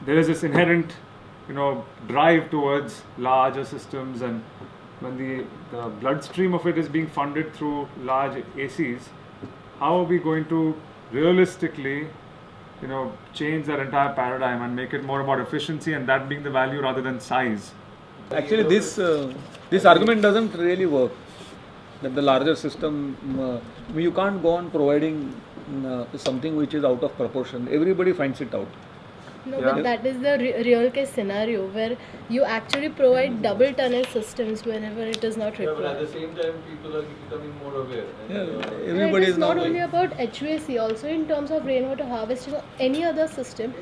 there is this inherent, drive towards larger systems, and when the bloodstream of it is being funded through large ACs, how are we going to realistically, change that entire paradigm and make it more about efficiency and that being the value rather than size? Actually, this argument doesn't really work. That the larger system, you can't go on providing something which is out of proportion. Everybody finds it out. No, but that is the real case scenario where you actually provide double tonnage systems whenever it is not required. But at the same time, people are becoming more aware. Everybody it is is not now only about HVAC, also in terms of rainwater harvesting or any other system.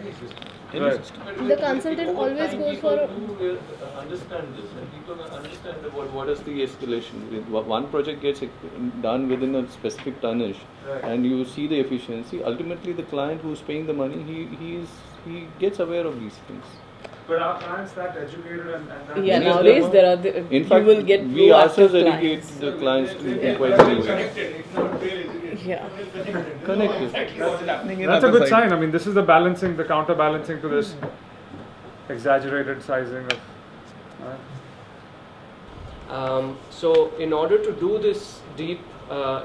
The consultant always goes for. People understand this, and people understand about what is the escalation. One project gets done within a specific tonnage, and you see the efficiency. Ultimately, the client who's paying the money, he gets aware of these things. But are clients that educated and that? Yeah, nowadays there are. In fact, you will get we ourselves educate clients. the clients to be quite aware. Yeah. Connected. That's a good sign. I mean, this is the balancing, the counterbalancing to this exaggerated sizing of. So in order to do this deep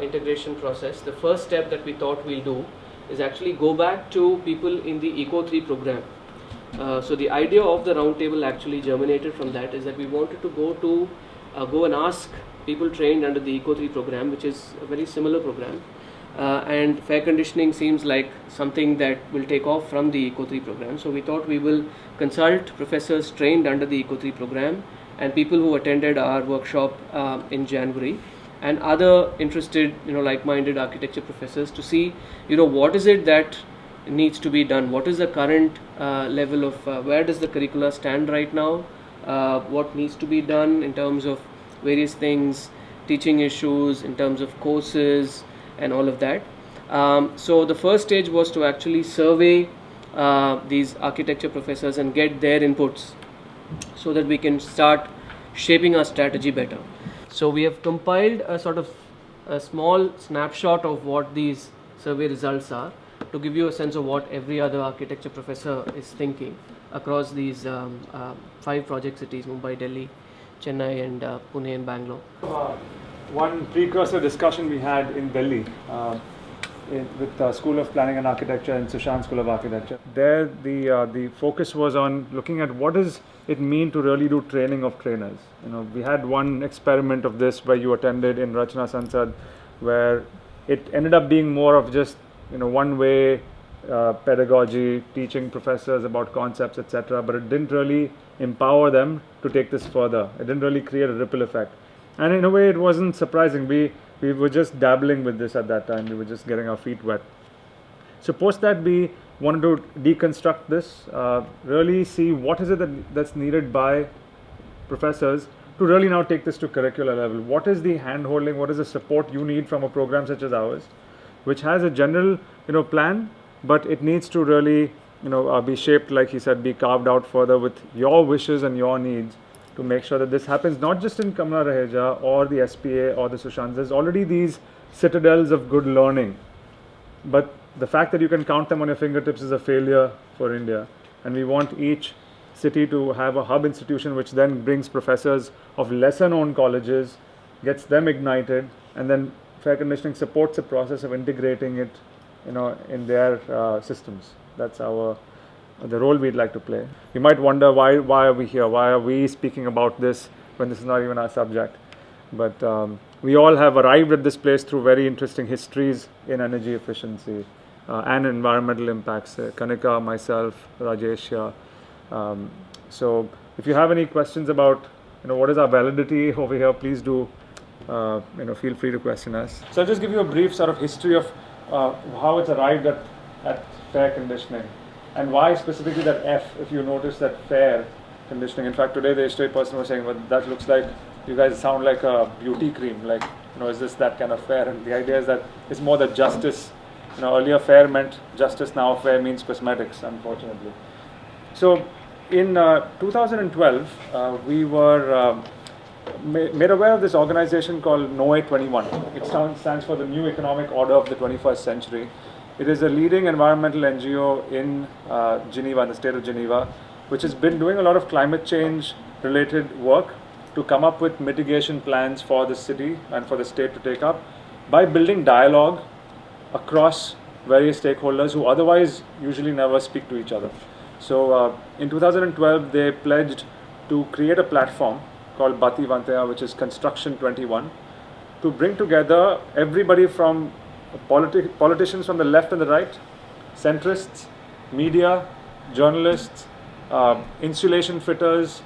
integration process, the first step that we thought we'll do is actually go back to people in the Eco 3 program. So the idea of the roundtable actually germinated from that, is that we wanted to go and ask people trained under the Eco 3 program, which is a very similar program. And fair conditioning seems like something that will take off from the Eco 3 program. So we thought we will consult professors trained under the Eco 3 program and people who attended our workshop in January, and other interested, like-minded architecture professors, to see, what is it that needs to be done, what is the current level of, where does the curricula stand right now, what needs to be done in terms of various things, teaching issues, in terms of courses, and all of that. So the first stage was to actually survey these architecture professors and get their inputs so that we can start shaping our strategy better. So we have compiled a sort of a small snapshot of what these survey results are, to give you a sense of what every other architecture professor is thinking across these 5 project cities: Mumbai, Delhi, Chennai, and Pune and Bangalore. One precursor discussion we had in Delhi with the School of Planning and Architecture and Sushant School of Architecture. There the focus was on looking at what does it mean to really do training of trainers. We had one experiment of this where you attended in Rachna Sansad, where it ended up being more of just one way pedagogy, teaching professors about concepts, etc. But it didn't really empower them to take this further. It didn't really create a ripple effect. And in a way, it wasn't surprising. We were just dabbling with this at that time. We were just getting our feet wet. So post that, we wanted to deconstruct this, really see what is it that's needed by professors to really now take this to curricular level. What is the hand-holding, what is the support you need from a program such as ours, which has a general plan, but it needs to really be shaped, like he said, be carved out further with your wishes and your needs, to make sure that this happens not just in Kamla, Raheja or the SPA or the Sushant. There's already these citadels of good learning, but the fact that you can count them on your fingertips is a failure for India, and we want each city to have a hub institution which then brings professors of lesser known colleges, gets them ignited, and then fair conditioning supports the process of integrating it in their systems. That's the role we'd like to play. You might wonder why are we here? Why are we speaking about this when this is not even our subject? But we all have arrived at this place through very interesting histories in energy efficiency and environmental impacts. Kanika, myself, Rajesh. So if you have any questions about what is our validity over here, please do feel free to question us. So I'll just give you a brief sort of history of how it's arrived at fair conditioning. And why specifically that F, if you notice that fair conditioning. In fact, today the straight person was saying, well, that looks like, you guys sound like a beauty cream, like, is this that kind of fair? And the idea is that it's more that justice, earlier fair meant justice, now fair means cosmetics, unfortunately. So in 2012, we were made aware of this organization called NOE 21. It stands for the New Economic Order of the 21st Century. It is a leading environmental NGO in Geneva, in the state of Geneva, which has been doing a lot of climate change related work to come up with mitigation plans for the city and for the state to take up by building dialogue across various stakeholders who otherwise usually never speak to each other. So in 2012, they pledged to create a platform called Bati Vanteya, which is Construction 21, to bring together everybody from politicians from the left and the right, centrists, media, journalists, insulation fitters,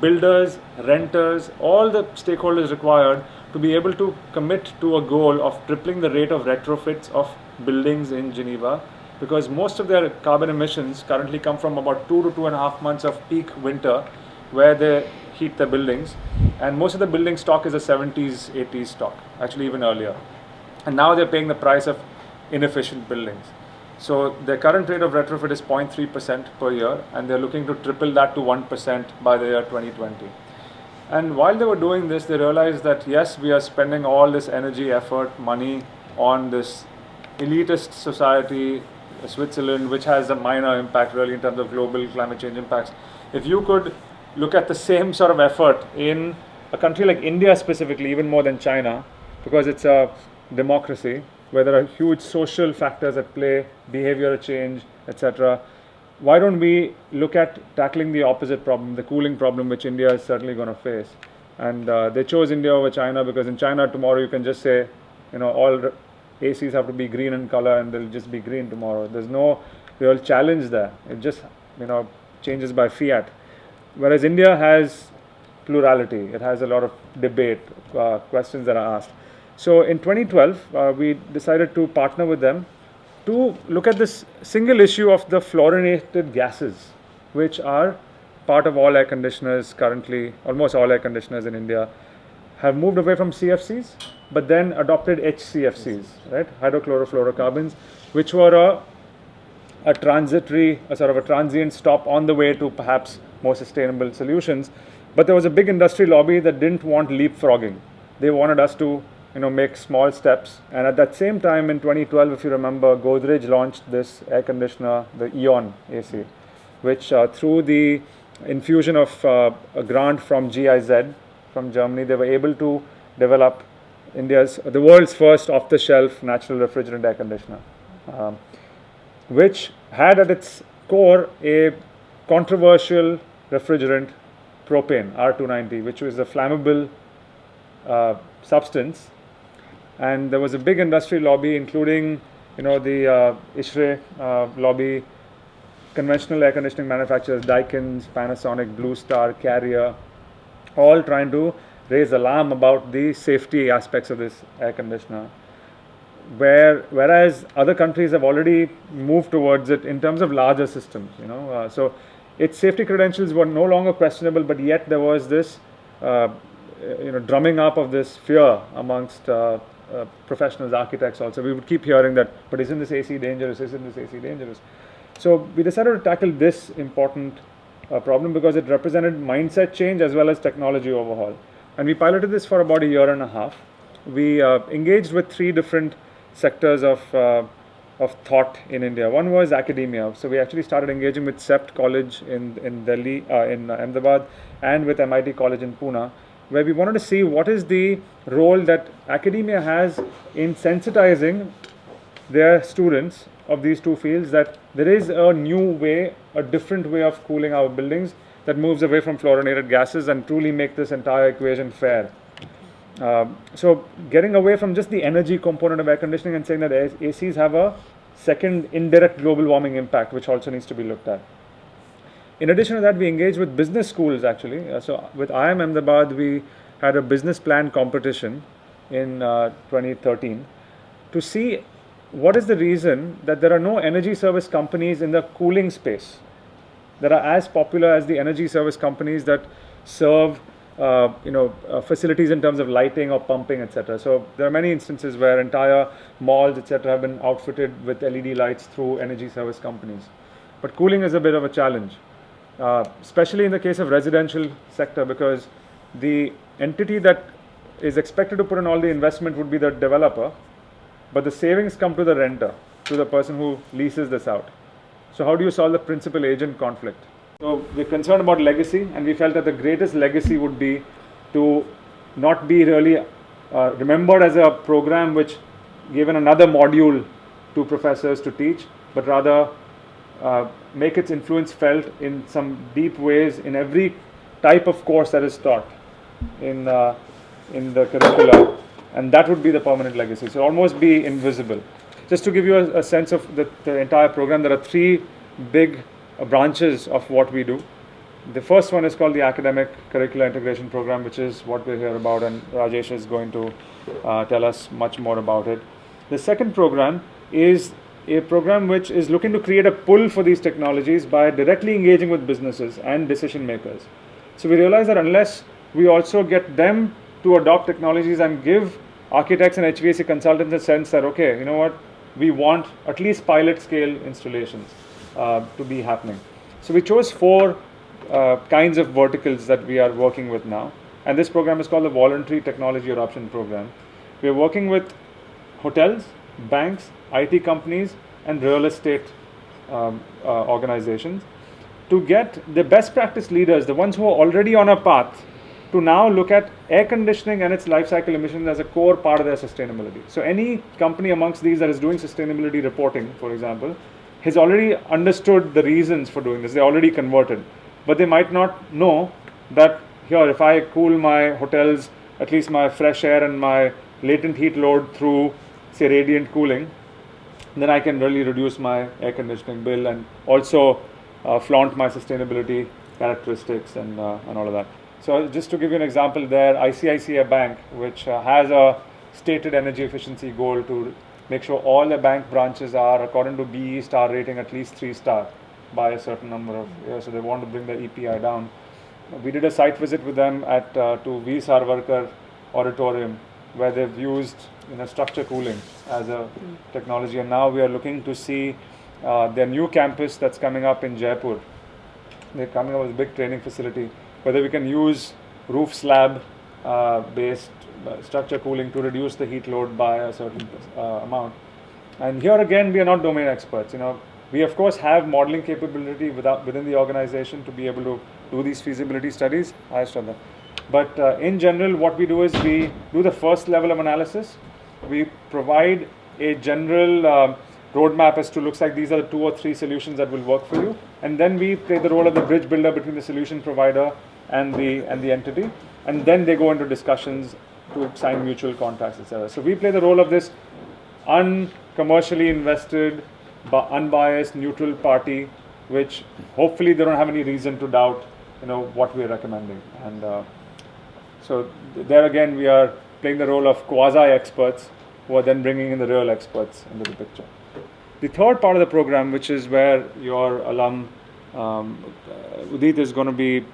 builders, renters, all the stakeholders required to be able to commit to a goal of tripling the rate of retrofits of buildings in Geneva, because most of their carbon emissions currently come from about 2 to 2.5 months of peak winter where they heat their buildings, and most of the building stock is a 70s, 80s stock, actually even earlier. And now they're paying the price of inefficient buildings. So their current rate of retrofit is 0.3% per year, and they're looking to triple that to 1% by the year 2020. And while they were doing this, they realized that yes, we are spending all this energy, effort, money on this elitist society, Switzerland, which has a minor impact really in terms of global climate change impacts. If you could look at the same sort of effort in a country like India specifically, even more than China, because it's a democracy where there are huge social factors at play, behavioral change, etc. Why don't we look at tackling the opposite problem, the cooling problem, which India is certainly going to face? And they chose India over China because in China tomorrow you can just say, all ACs have to be green in color and they'll just be green tomorrow. There's no real challenge there. It just, changes by fiat. Whereas India has plurality. It has a lot of debate, questions that are asked. So in 2012, we decided to partner with them to look at this single issue of the fluorinated gases, which are part of all air conditioners currently. Almost all air conditioners in India have moved away from CFCs, but then adopted HCFCs, right? Hydrochlorofluorocarbons, which were a transient stop on the way to perhaps more sustainable solutions. But there was a big industry lobby that didn't want leapfrogging. They wanted us to make small steps. And at that same time in 2012, if you remember, Godrej launched this air conditioner, the Eon AC, which through the infusion of a grant from GIZ from Germany, they were able to develop the world's first off-the-shelf natural refrigerant air conditioner, which had at its core a controversial refrigerant, propane, R290, which was a flammable substance. And there was a big industry lobby, including the ISHRE lobby, conventional air conditioning manufacturers, Daikin, Panasonic, Blue Star, Carrier, all trying to raise alarm about the safety aspects of this air conditioner. Whereas other countries have already moved towards it in terms of larger systems, so its safety credentials were no longer questionable, but yet there was this, drumming up of this fear amongst professionals, architects also. We would keep hearing that, but isn't this AC dangerous? Isn't this AC dangerous? So we decided to tackle this important problem because it represented mindset change as well as technology overhaul. And we piloted this for about a year and a half. We engaged with 3 different sectors of thought in India. One was academia. So we actually started engaging with CEPT College in Delhi, in Ahmedabad, and with MIT College in Pune, where we wanted to see what is the role that academia has in sensitizing their students of these 2 fields, that there is a new way, a different way of cooling our buildings that moves away from fluorinated gases and truly make this entire equation fair. So getting away from just the energy component of air conditioning and saying that ACs have a second indirect global warming impact, which also needs to be looked at. In addition to that, we engaged with business schools actually. So with IIM Ahmedabad, we had a business plan competition in 2013 to see what is the reason that there are no energy service companies in the cooling space that are as popular as the energy service companies that serve facilities in terms of lighting or pumping, etc. So there are many instances where entire malls, etc. have been outfitted with LED lights through energy service companies. But cooling is a bit of a challenge, especially in the case of residential sector, because the entity that is expected to put in all the investment would be the developer, but the savings come to the renter. to the person who leases this out. So how do you solve the principal agent conflict? So we're concerned about legacy, and we felt that the greatest legacy would be to not be really remembered as a program which given another module to professors to teach, but rather make its influence felt in some deep ways in every type of course that is taught in the curricula, and that would be the permanent legacy. So almost be invisible. Just to give you a sense of the entire program, there are three big branches of what we do. The first one is called the Academic Curricular Integration Program, which is what we're here about, and Rajesh is going to tell us much more about it. The second program is a program which is looking to create a pull for these technologies by directly engaging with businesses and decision makers. So we realize that unless we also get them to adopt technologies and give architects and HVAC consultants a sense that, okay, you know what, we want at least pilot scale installations to be happening. So we chose four kinds of verticals that we are working with now, and this program is called the Voluntary Technology Adoption Program. We are working with hotels, banks, IT companies, and real estate organizations to get the best practice leaders, the ones who are already on a path, to now look at air conditioning and its life cycle emissions as a core part of their sustainability. So any company amongst these that is doing sustainability reporting, for example, has already understood the reasons for doing this. They already converted, but they might not know that here, if I cool my hotels, at least my fresh air and my latent heat load through, say, radiant cooling, then I can really reduce my air conditioning bill and also flaunt my sustainability characteristics and all of that. So just to give you an example there, ICICI Bank, which has a stated energy efficiency goal to make sure all the bank branches are, according to BE star rating, at least 3-star by a certain number of years. So they want to bring the EPI down. We did a site visit with them at to V. Sarvarkar Auditorium, where they've used structure cooling as a technology, and now we are looking to see their new campus that's coming up in Jaipur. They're coming up with a big training facility, whether we can use roof slab based structure cooling to reduce the heat load by a certain amount. And here again, we are not domain experts. We of course have modeling capability within the organization to be able to do these feasibility studies. But in general, what we do is we do the first level of analysis. We provide a general roadmap as to looks like these are the 2 or 3 solutions that will work for you, and then we play the role of the bridge builder between the solution provider and the entity, and then they go into discussions to sign mutual contracts, etc. So we play the role of this uncommercially invested, unbiased, neutral party, which hopefully they don't have any reason to doubt, what we are recommending. And so there again, we are playing the role of quasi-experts who are then bringing in the real experts into the picture. The third part of the program, which is where your alum Udit is going to be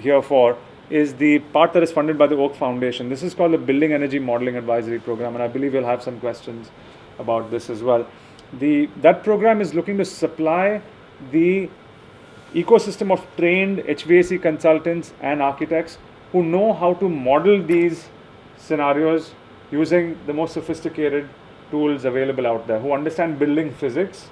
here for, is the part that is funded by the Oak Foundation. This is called the Building Energy Modeling Advisory Program, and I believe we'll have some questions about this as well. That program is looking to supply the ecosystem of trained HVAC consultants and architects who know how to model these scenarios using the most sophisticated tools available out there, who understand building physics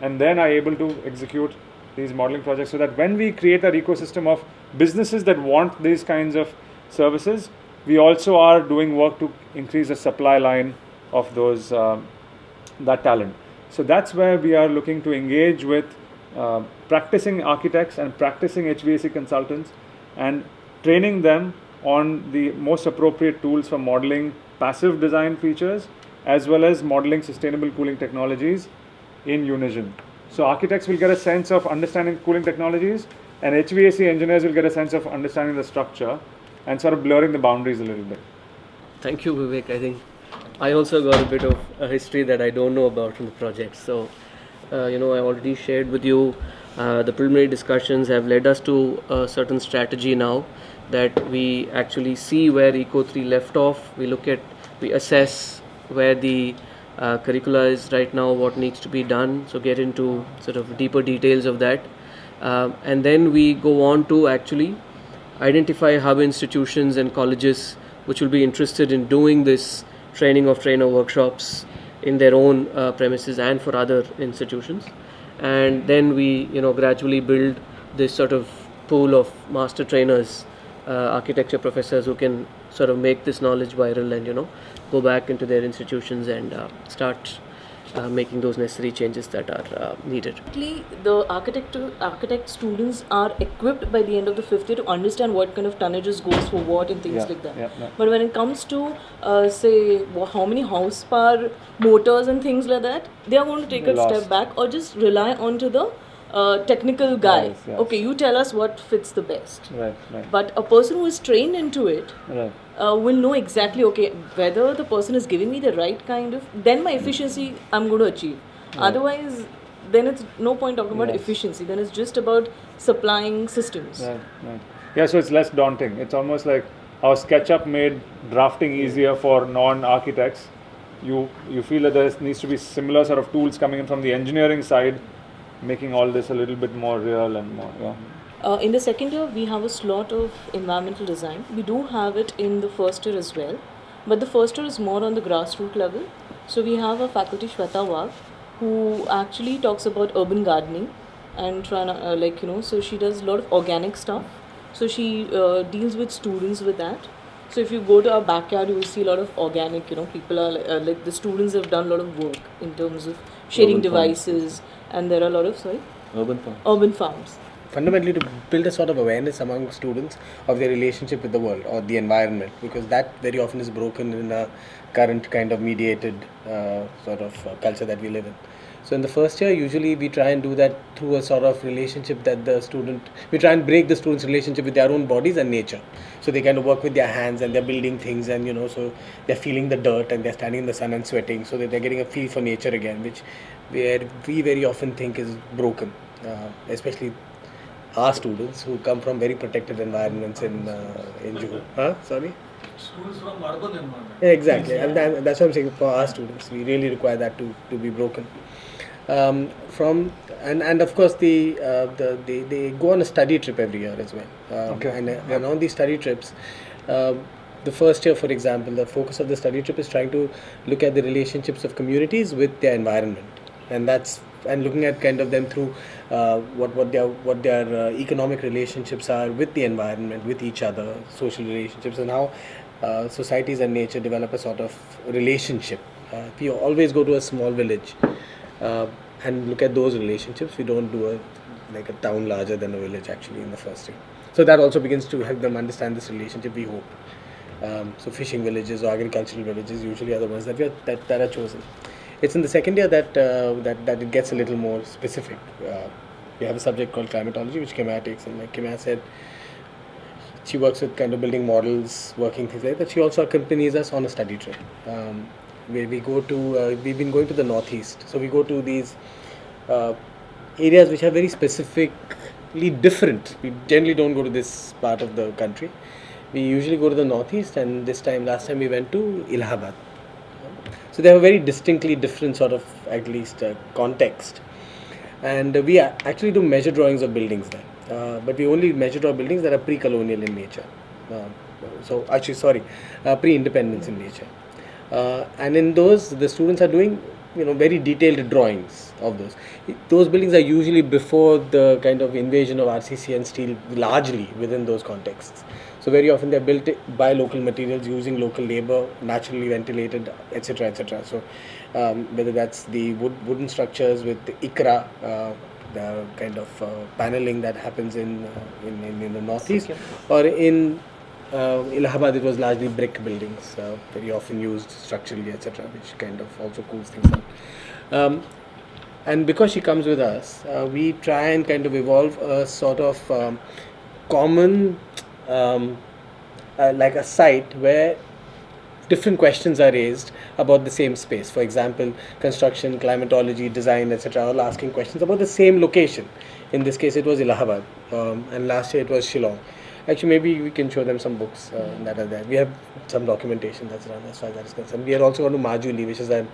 and then are able to execute these modeling projects, so that when we create that ecosystem of businesses that want these kinds of services, we also are doing work to increase the supply line of those that talent. So that's where we are looking to engage with practicing architects and practicing HVAC consultants and training them on the most appropriate tools for modeling passive design features as well as modeling sustainable cooling technologies in unison. So architects will get a sense of understanding cooling technologies, and HVAC engineers will get a sense of understanding the structure and sort of blurring the boundaries a little bit. Thank you, Vivek. I think I also got a bit of a history that I don't know about from the project. So, I already shared with you the preliminary discussions have led us to a certain strategy now that we actually see where Eco3 left off. We assess where the curricula is right now, what needs to be done, so get into sort of deeper details of that, and then we go on to actually identify hub institutions and colleges which will be interested in doing this training of trainer workshops in their own premises and for other institutions. And then we gradually build this sort of pool of master trainers, architecture professors who can sort of make this knowledge viral and go back into their institutions and start making those necessary changes that are needed. Basically, the architect students are equipped by the end of the 5th year to understand what kind of tonnages goes for what and things like that. But when it comes to say how many horsepower motors and things like that, they are going to take a step back or just rely onto the technical guy. Yes. Okay, you tell us what fits the best. Right. But a person who is trained into it Right. will know exactly, okay, whether the person is giving me the right kind of, then my efficiency I'm going to achieve. Otherwise, then it's no point talking about efficiency. Then it's just about supplying systems. Right. Yeah, so it's less daunting. It's almost like how SketchUp made drafting easier for non-architects. You feel that there needs to be similar sort of tools coming in from the engineering side, making all this a little bit more real and more, In the second year, we have a slot of environmental design. We do have it in the first year as well. But the first year is more on the grassroots level. So we have a faculty, Shweta Wagh, who actually talks about urban gardening and so she does a lot of organic stuff. So she deals with students with that. So if you go to our backyard, you will see a lot of organic, people are the students have done a lot of work in terms of shading devices. And there are a lot of, urban farms. Fundamentally, to build a sort of awareness among students of their relationship with the world or the environment, because that very often is broken in a current kind of mediated culture that we live in. So in the first year, usually we try and do that through a sort of relationship that we try and break the student's relationship with their own bodies and nature. So they kind of work with their hands and they're building things and, so they're feeling the dirt and they're standing in the sun and sweating, so that they're getting a feel for nature again, which we very often think is broken, especially our students who come from very protected environments in Juhu. Sorry? Schools from urban environment. Yeah, exactly, and that's what I'm saying. For our students, we really require that to be broken. And of course they go on a study trip every year as well. And on these study trips, the first year, for example, the focus of the study trip is trying to look at the relationships of communities with their environment, and looking at kind of them through what their economic relationships are with the environment, with each other, social relationships, and how societies and nature develop a sort of relationship. We always go to a small village and look at those relationships. We don't do a town larger than a village actually in the first year. So that also begins to help them understand this relationship, we hope. So fishing villages or agricultural villages usually are the ones that are chosen. It's in the second year that it gets a little more specific. We have a subject called climatology, which Kamla takes, and like Kamla said, she works with kind of building models, working things like that. She also accompanies us on a study trip. Where we go to, we've been going to the northeast. So we go to these areas which are very specifically different. We generally don't go to this part of the country. We usually go to the northeast, and last time we went to Allahabad. So they have a very distinctly different sort of, at least, context. And we actually do measure drawings of buildings there. But we only measure draw buildings that are pre-colonial in nature. Pre-independence in nature. And in those, the students are doing, very detailed drawings of those. Those buildings are usually before the kind of invasion of RCC and steel, largely within those contexts. So very often they're built by local materials, using local labor, naturally ventilated, etc., etc. So whether that's the wooden structures with the ikra, the kind of paneling that happens in the northeast, or in Allahabad, it was largely brick buildings, very often used structurally, etc., which kind of also cools things down. And because she comes with us, we try and kind of evolve a sort of common, like a site where different questions are raised about the same space. For example, construction, climatology, design, etc., all asking questions about the same location. In this case, it was Allahabad, and last year it was Shillong. Actually, maybe we can show them some books that are there. We have some documentation that's run as far as that is concerned. We are also going to Majuli, which is a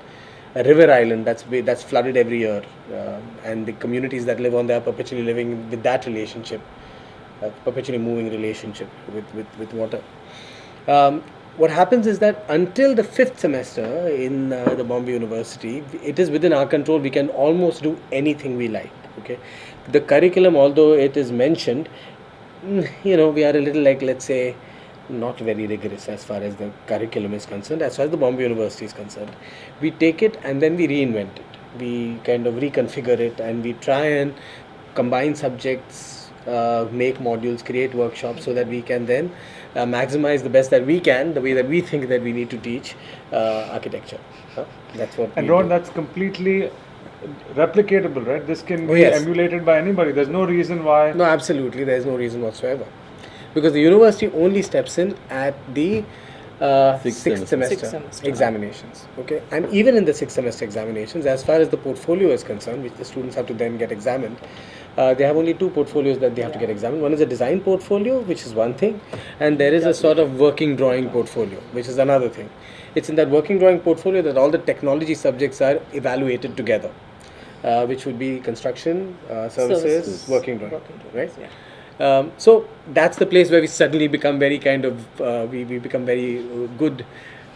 river island that's flooded every year, and the communities that live on there are perpetually living with that relationship, perpetually moving relationship with water. what happens is that until the 5th semester in the Bombay University, it is within our control. We can almost do anything we like. Okay, the curriculum, although it is mentioned, we are a little like, let's say, not very rigorous as far as the curriculum is concerned. As far as the Bombay University is concerned, we take it and then we reinvent it. We kind of reconfigure it and we try and combine subjects, make modules, create workshops, so that we can then maximize the best that we can, the way that we think that we need to teach architecture. That's what. And Ron, that's completely replicatable, right? This can be emulated by anybody. There's no reason why. No, absolutely. There is no reason whatsoever. Because the university only steps in at the sixth semester examinations. Okay, and even in the 6th semester examinations, as far as the portfolio is concerned, which the students have to then get examined, they have only 2 portfolios that they have to get examined. One is a design portfolio, which is one thing, and there is a sort of working drawing portfolio, which is another thing. It's in that working drawing portfolio that all the technology subjects are evaluated together, which would be construction, services, working drawing, right? Yeah. So that's the place where we suddenly become very kind of, we become very good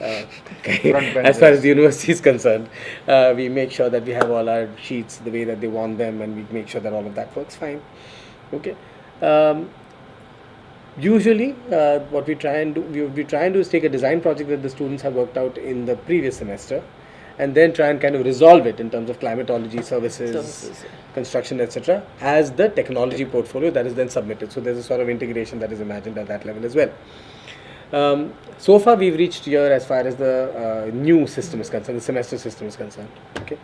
as far as the university is concerned. We make sure that we have all our sheets the way that they want them, and we make sure that all of that works fine. Okay. Usually what we try and do is take a design project that the students have worked out in the previous semester, and then try and kind of resolve it in terms of climatology, services, construction, etc., as the technology portfolio that is then submitted. So there's a sort of integration that is imagined at that level as well. So far we've reached here as far as the new system is concerned, the semester system is concerned. Okay.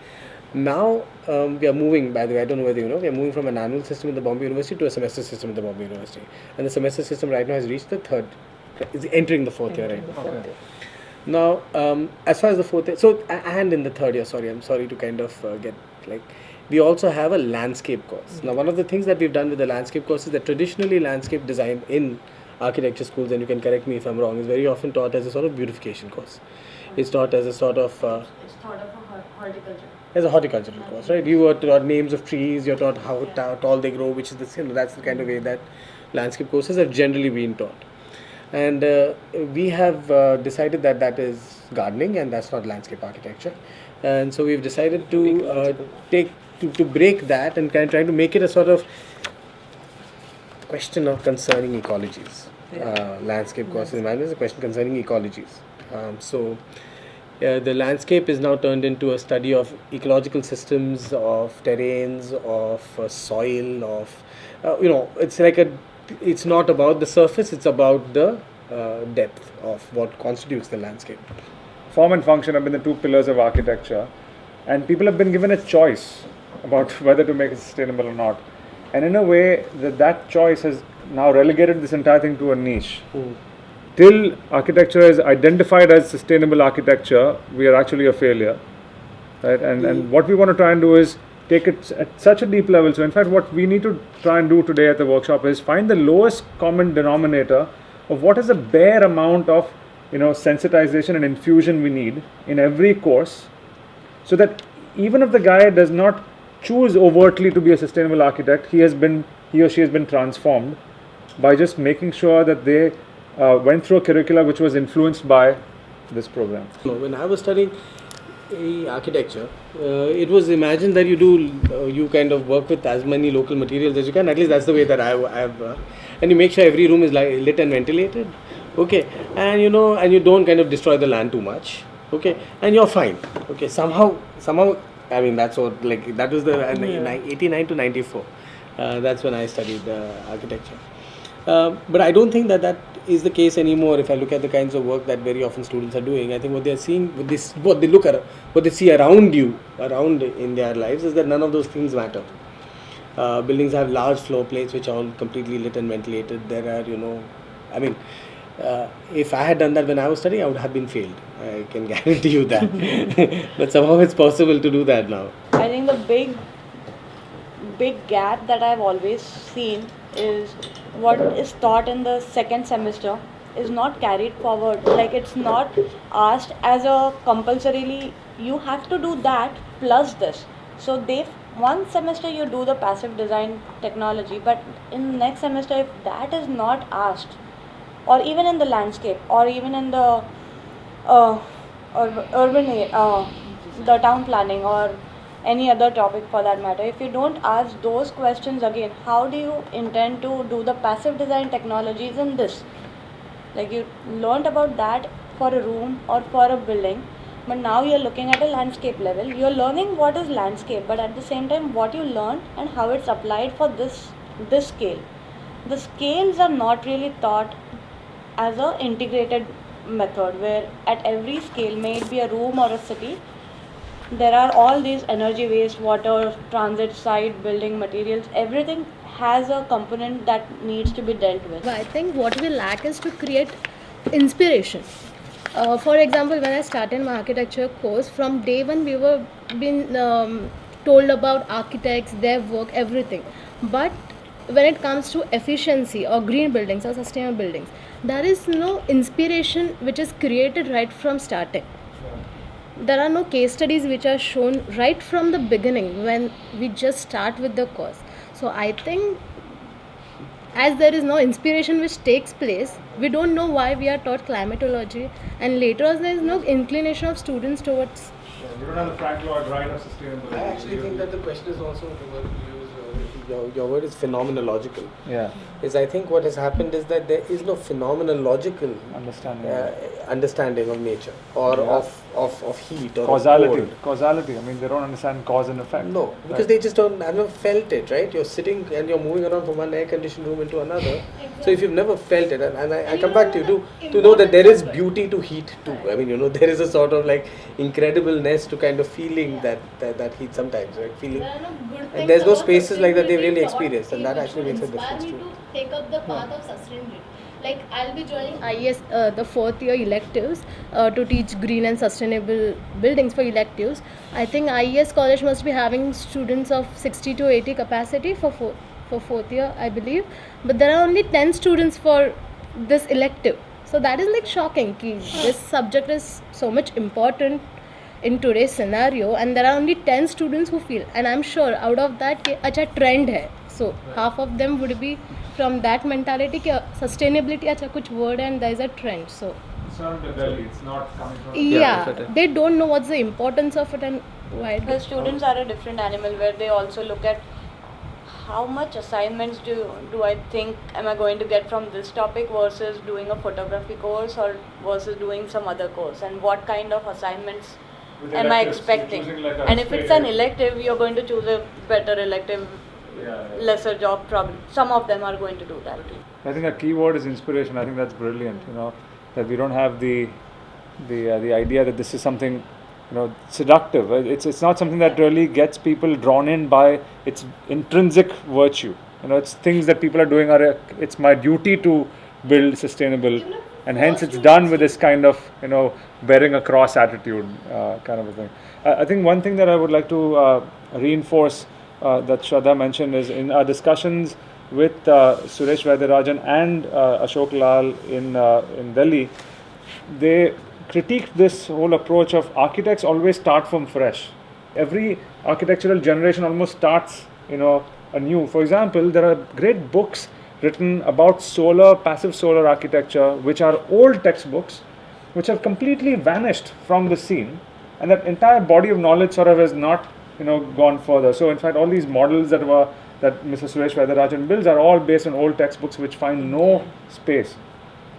Now we are moving, by the way, I don't know whether you know, we are moving from an annual system in the Bombay University to a semester system in the Bombay University. And the semester system right now has reached the 3rd, is entering the 4th year right now. Okay. Now, as far as the 4th year, so, and in the 3rd year, I'm sorry to kind of get like, we also have a landscape course. Now, one of the things that we've done with the landscape course is that traditionally landscape design in architecture schools, and you can correct me if I'm wrong, is very often taught as a sort of beautification course. It's taught as a sort of... it's taught of a horticulture. As a horticultural course, right? You are taught names of trees, you're taught how tall they grow, which is that's the kind of way that landscape courses have generally been taught. And we have decided that that is gardening and that's not landscape architecture. And so we've decided to to break that and kind of try to make it a sort of question of concerning ecologies. Landscape course is a question concerning ecologies. The landscape is now turned into a study of ecological systems, of terrains, of soil, of it's not about the surface, it's about the depth of what constitutes the landscape. Form and function have been the 2 pillars of architecture, and people have been given a choice about whether to make it sustainable or not. And in a way, that choice has now relegated this entire thing to a niche. Till architecture is identified as sustainable architecture, we are actually a failure, right? And what we want to try and do is take it at such a deep level. So in fact, what we need to try and do today at the workshop is find the lowest common denominator of what is the bare amount of sensitization and infusion we need in every course, so that even if the guy does not choose overtly to be a sustainable architect, he or she has been transformed by just making sure that they went through a curricula which was influenced by this program. When I was studying architecture, it was imagined that you kind of work with as many local materials as you can. At least that's the way that I've and you make sure every room is lit and ventilated. Okay, and and you don't kind of destroy the land too much. Okay, and you're fine. Okay, somehow, I mean that was the 89 to 94. That's when I studied architecture. But I don't think that is the case anymore. If I look at the kinds of work that very often students are doing, I think what they are seeing, what they see around in their lives is that none of those things matter. Buildings have large floor plates which are all completely lit and ventilated. There are, if I had done that when I was studying, I would have been failed. I can guarantee you that. But somehow it's possible to do that now. I think the big gap that I've always seen is what is taught in the 2nd semester is not carried forward. Like, it's not asked as a compulsorily, you have to do that plus this. So one semester you do the passive design technology, but in next semester if that is not asked, or even in the landscape, or even in the the town planning, or any other topic for that matter, if you don't ask those questions again, how do you intend to do the passive design technologies in this? Like, you learned about that for a room or for a building, but now you're looking at a landscape level. You're learning what is landscape, but at the same time what you learned and how it's applied for this scale. The scales are not really taught as a integrated method, where at every scale, may it be a room or a city, there are all these energy, waste, water, transit, site, building materials, everything has a component that needs to be dealt with. I think what we lack is to create inspiration. For example, when I started my architecture course, from day one we were being told about architects, their work, everything. But when it comes to efficiency or green buildings or sustainable buildings, there is no inspiration which is created right from starting. There are no case studies which are shown right from the beginning when we just start with the course. So I think as there is no inspiration which takes place, we don't know why we are taught climatology, and later on there is no inclination of students towards. You don't have the Frank Lloyd Wright of sustainability. I actually think that the question is also your word is phenomenological. Yeah. I think what has happened is that there is no phenomenological understanding of nature or of heat or causality. of cold. Causality. I mean, they don't understand cause and effect. No, because they just don't. I've never felt it. Right? You're sitting and you're moving around from one air-conditioned room into another. So if you've never felt it, and I come back to you to know that there is beauty to heat too. I mean, there is a sort of like incredibleness to kind of feeling that heat sometimes, right? Feeling. And there's no spaces like that they really experience, and that actually makes a difference too. To take up the path of sustainability. Like, I'll be joining IES, the 4th year electives, to teach green and sustainable buildings for electives. I think IES college must be having students of 60 to 80 capacity for 4th year, I believe. But there are only 10 students for this elective. So that is like shocking. This subject is so much important in today's scenario, and there are only 10 students who feel, and I'm sure out of that acha trend hai, so half of them would be from that mentality ki sustainability acha kuch word and there is a trend. So it's not the Delhi, it's not coming from they don't know what's the importance of it and why. The students are a different animal, where they also look at how much assignments do I think am I going to get from this topic versus doing a photography course or versus doing some other course, and what kind of assignments am I expecting? Like and if it's an elective, you're going to choose a better elective, lesser job problem. Some of them are going to do that. I think a key word is inspiration. I think that's brilliant. That we don't have the idea that this is something seductive. It's not something that really gets people drawn in by its intrinsic virtue. It's things that people are doing. It's my duty to build sustainable. And hence it's done with this kind of, bearing a cross attitude kind of a thing. I think one thing that I would like to reinforce that Shraddha mentioned is in our discussions with Suresh Vaidarajan and Ashok Lal in Delhi, they critiqued this whole approach of architects always start from fresh. Every architectural generation almost starts, anew. For example, there are great books written about passive solar architecture, which are old textbooks, which have completely vanished from the scene, and that entire body of knowledge sort of has not, gone further. So in fact, all these models that Mr. Suresh Vaidarajan builds are all based on old textbooks which find no space.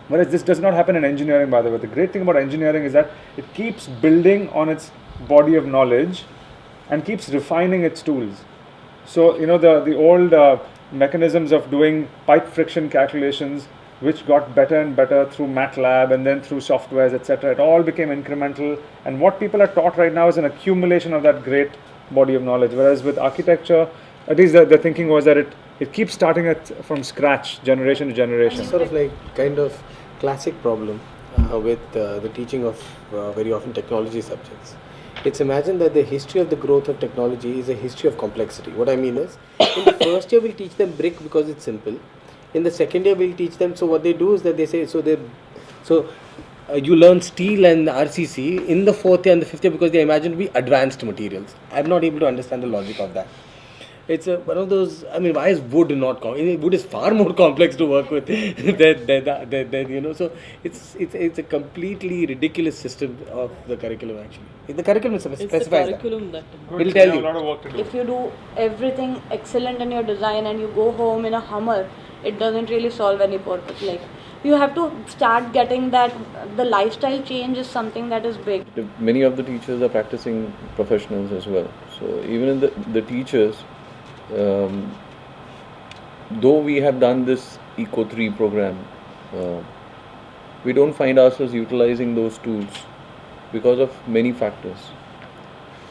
Whereas this does not happen in engineering, by the way. The great thing about engineering is that it keeps building on its body of knowledge and keeps refining its tools. So, the old mechanisms of doing pipe friction calculations, which got better and better through MATLAB and then through softwares, etc. It all became incremental, and what people are taught right now is an accumulation of that great body of knowledge. Whereas with architecture, at least the thinking was that it keeps starting from scratch, generation to generation. Sort of like kind of classic problem with the teaching of very often technology subjects. It's imagined that the history of the growth of technology is a history of complexity. What I mean is, in the first year we'll teach them brick because it's simple. In the second year we'll teach them, so what they do is that they say, you learn steel and RCC in the 4th year and the 5th year because they imagine to be advanced materials. I'm not able to understand the logic of that. it's one of those. I mean, why is wood not? Wood is far more complex to work with than. So it's a completely ridiculous system of the curriculum. Actually, the curriculum specifies It's the curriculum that. It'll tell you. A lot of work to do. If you do everything excellent in your design and you go home in a Hummer, it doesn't really solve any purpose. Like, you have to start getting that the lifestyle change is something that is big. Many of the teachers are practicing professionals as well. So even in the teachers, though we have done this Eco 3 program, we don't find ourselves utilizing those tools because of many factors.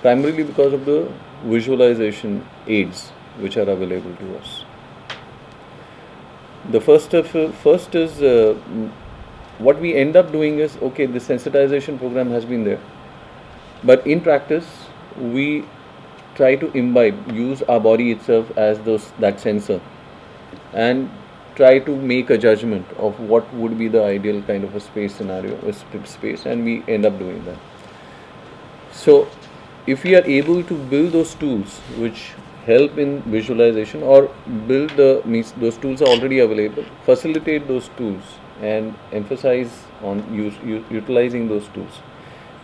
Primarily because of the visualization aids which are available to us. The first is what we end up doing is, okay, the sensitization program has been there, but in practice we try to use our body itself as that sensor and try to make a judgment of what would be the ideal kind of a space scenario, a space, and we end up doing that. So if we are able to build those tools which help in visualization, or build those tools are already available, facilitate those tools and emphasize on utilizing those tools.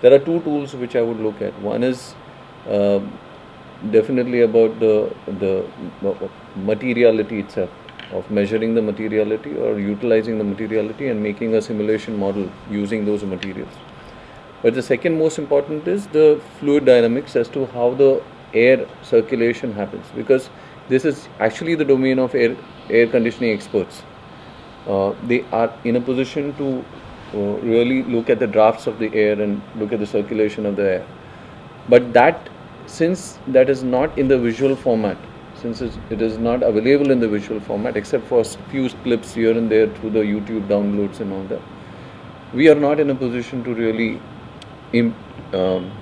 There are two tools which I would look at. One is definitely about the materiality itself, of measuring the materiality or utilizing the materiality and making a simulation model using those materials. But the second most important is the fluid dynamics as to how the air circulation happens, because this is actually the domain of air conditioning experts. They are in a position to really look at the drafts of the air and look at the circulation of the air. But since that is not in the visual format, since it is not available in the visual format except for few clips here and there through the YouTube downloads and all that, we are not in a position to really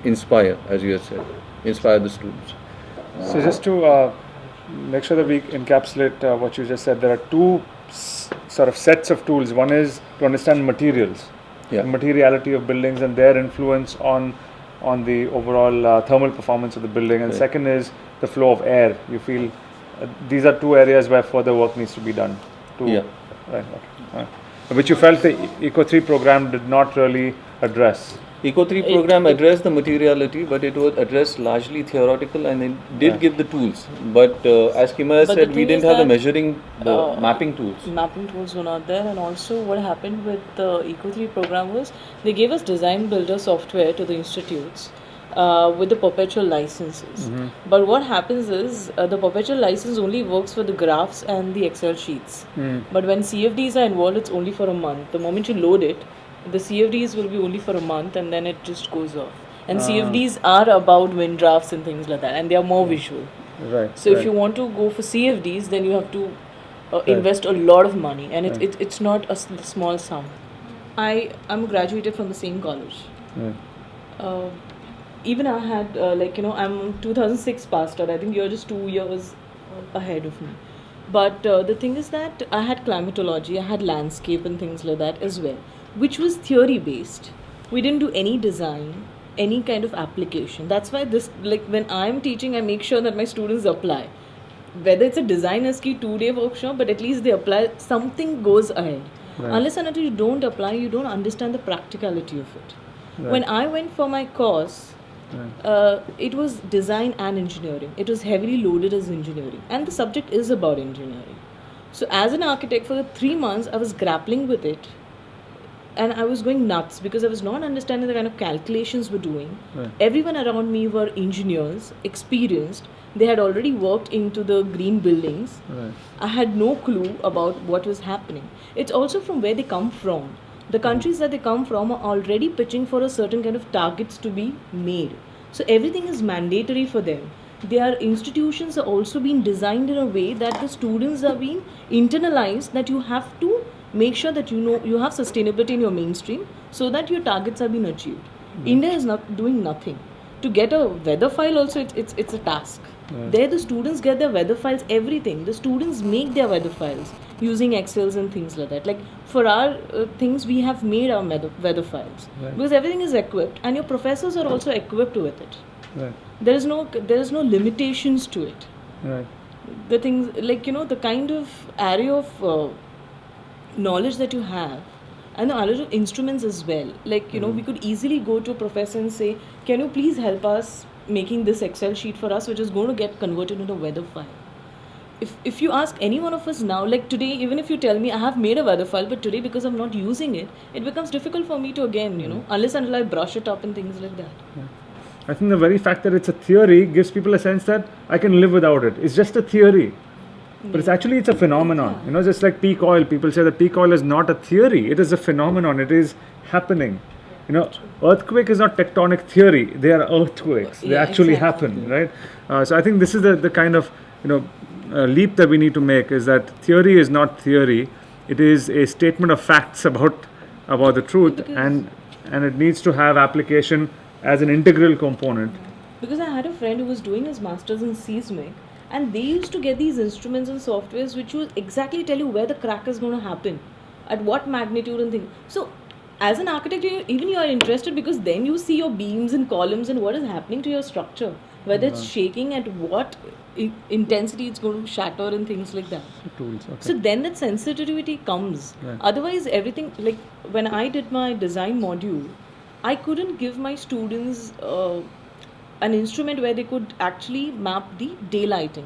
inspire, as you have said, inspire the students. So just to make sure that we encapsulate what you just said, there are two sort of sets of tools. One is to understand materials, the materiality of buildings and their influence on the overall thermal performance of the building, and second is the flow of air. You feel these are two areas where further work needs to be done. Which you felt the Eco 3 program did not really address. Eco 3 program addressed the materiality, but it was addressed largely theoretical, and it did give the tools. But as Kima said, we didn't have the measuring, the mapping tools. Mapping tools were not there, and also what happened with the Eco 3 program was they gave us design builder software to the institutes with the perpetual licenses. But what happens is the perpetual license only works for the graphs and the Excel sheets. But when CFDs are involved, it's only for a month. The moment you load it, the CFDs will be only for a month, and then it just goes off. And CFDs are about wind drafts and things like that, and they are more visual. So if you want to go for CFDs, then you have to invest a lot of money, and it's not a small sum. I'm graduated from the same college. Even I had I'm 2006 passed out. I think you're just 2 years ahead of me. But the thing is that I had climatology, I had landscape and things like that as well, which was theory based. We didn't do any design, any kind of application. That's why when I'm teaching, I make sure that my students apply. Whether it's a design ski 2-day workshop, but at least they apply, something goes ahead. Unless and until you don't apply, you don't understand the practicality of it. When I went for my course, it was design and engineering. It was heavily loaded as engineering, and the subject is about engineering. So as an architect, for the 3 months I was grappling with it, and I was going nuts because I was not understanding the kind of calculations we're doing. Everyone around me were engineers, experienced. They had already worked into the green buildings. I had no clue about what was happening. It's also from where they come from. The countries that they come from are already pitching for a certain kind of targets to be made. So everything is mandatory for them. Their institutions are also being designed in a way that the students are being internalized, that you have to make sure that you have sustainability in your mainstream so that your targets are being achieved. India is not doing nothing. To get a weather file also, it's a task. There the students get their weather files, everything. The students make their weather files using Excels and things like that. Like for our things, we have made our weather files because everything is equipped, and your professors are also equipped with it. There is no limitations to it. Right. The things like the kind of array of knowledge that you have, and the knowledge of instruments as well. Like we could easily go to a professor and say, can you please help us making this Excel sheet for us, which is going to get converted into a weather file. If you ask any one of us now, like today, even if you tell me I have made a weather file, but today because I'm not using it, it becomes difficult for me to again, unless until I brush it up and things like that. I think the very fact that it's a theory gives people a sense that I can live without it. It's just a theory. But it's a phenomenon. Just like peak oil. People say that peak oil is not a theory. It is a phenomenon. It is happening. Earthquake is not tectonic theory. They are earthquakes. They actually happen, right? So I think this is the kind of, leap that we need to make, is that theory is not theory. It is a statement of facts about the truth, and it needs to have application as an integral component. Because I had a friend who was doing his master's in seismic, and they used to get these instruments and softwares which will exactly tell you where the crack is going to happen, at what magnitude and things. So as an architect, you are interested because then you see your beams and columns and what is happening to your structure, whether it's shaking, at what intensity it's going to shatter and things like that. Tools. Okay. So then that sensitivity comes. Right. Otherwise everything, like when I did my design module, I couldn't give my students an instrument where they could actually map the daylighting.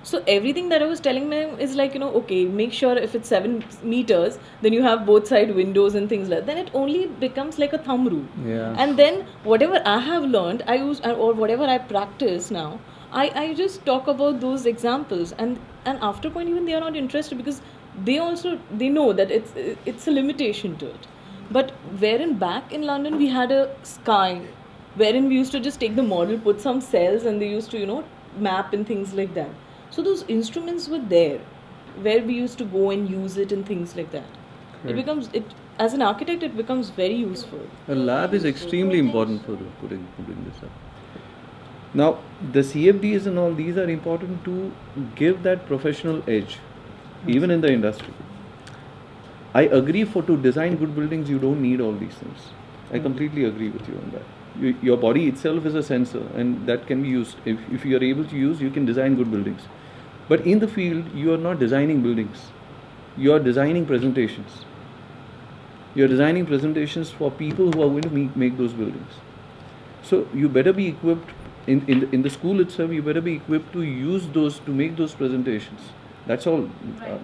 So everything that I was telling them is like, okay, make sure if it's 7 meters, then you have both side windows and things like that. Then it only becomes like a thumb rule. Yeah. And then whatever I have learned, I use, or whatever I practice now, I just talk about those examples. And after a point, even they are not interested because they know that it's a limitation to it. But wherein back in London, we had a sky, wherein we used to just take the model, put some cells, and they used to, map and things like that. So those instruments were there, where we used to go and use it and things like that. It as an architect, it becomes very useful. A lab is extremely important for putting this up. Now, the CFDs and all these are important to give that professional edge, even in the industry. I agree, to design good buildings, you don't need all these things. I completely agree with you on that. Your body itself is a sensor, and that can be used. If you are able to use, you can design good buildings. But in the field, you are not designing buildings. You are designing presentations. You are designing presentations for people who are going to make those buildings. So you better be equipped, in the school itself, you better be equipped to use those, to make those presentations. That's all,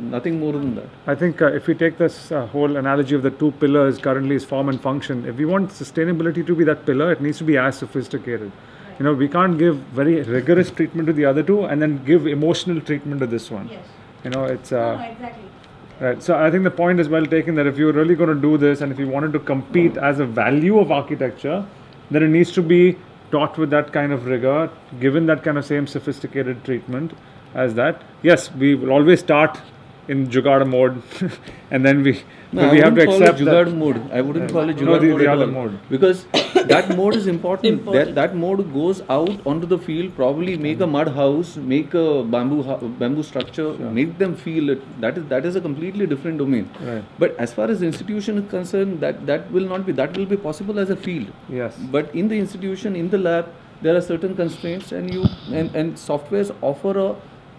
nothing more than that. I think if we take this whole analogy of the two pillars currently is form and function, if we want sustainability to be that pillar, it needs to be as sophisticated. We can't give very rigorous treatment to the other two and then give emotional treatment to this one. Yes. It's Exactly. right. So I think the point is well taken, that if you're really going to do this and if you wanted to compete as a value of architecture, then it needs to be taught with that kind of rigor, given that kind of same sophisticated treatment as that. Yes, we will always start in Jugaad mode and then we have to accept Jugaad mode. I wouldn't call it Jugaad mode the at other all. mode. Because that mode is important. That mode goes out onto the field, probably make a mud house, make a bamboo structure, make them feel it. That is a completely different domain. Right. But as far as the institution is concerned, that will not be. That will be possible as a field. Yes. But in the institution, in the lab, there are certain constraints, and softwares offer a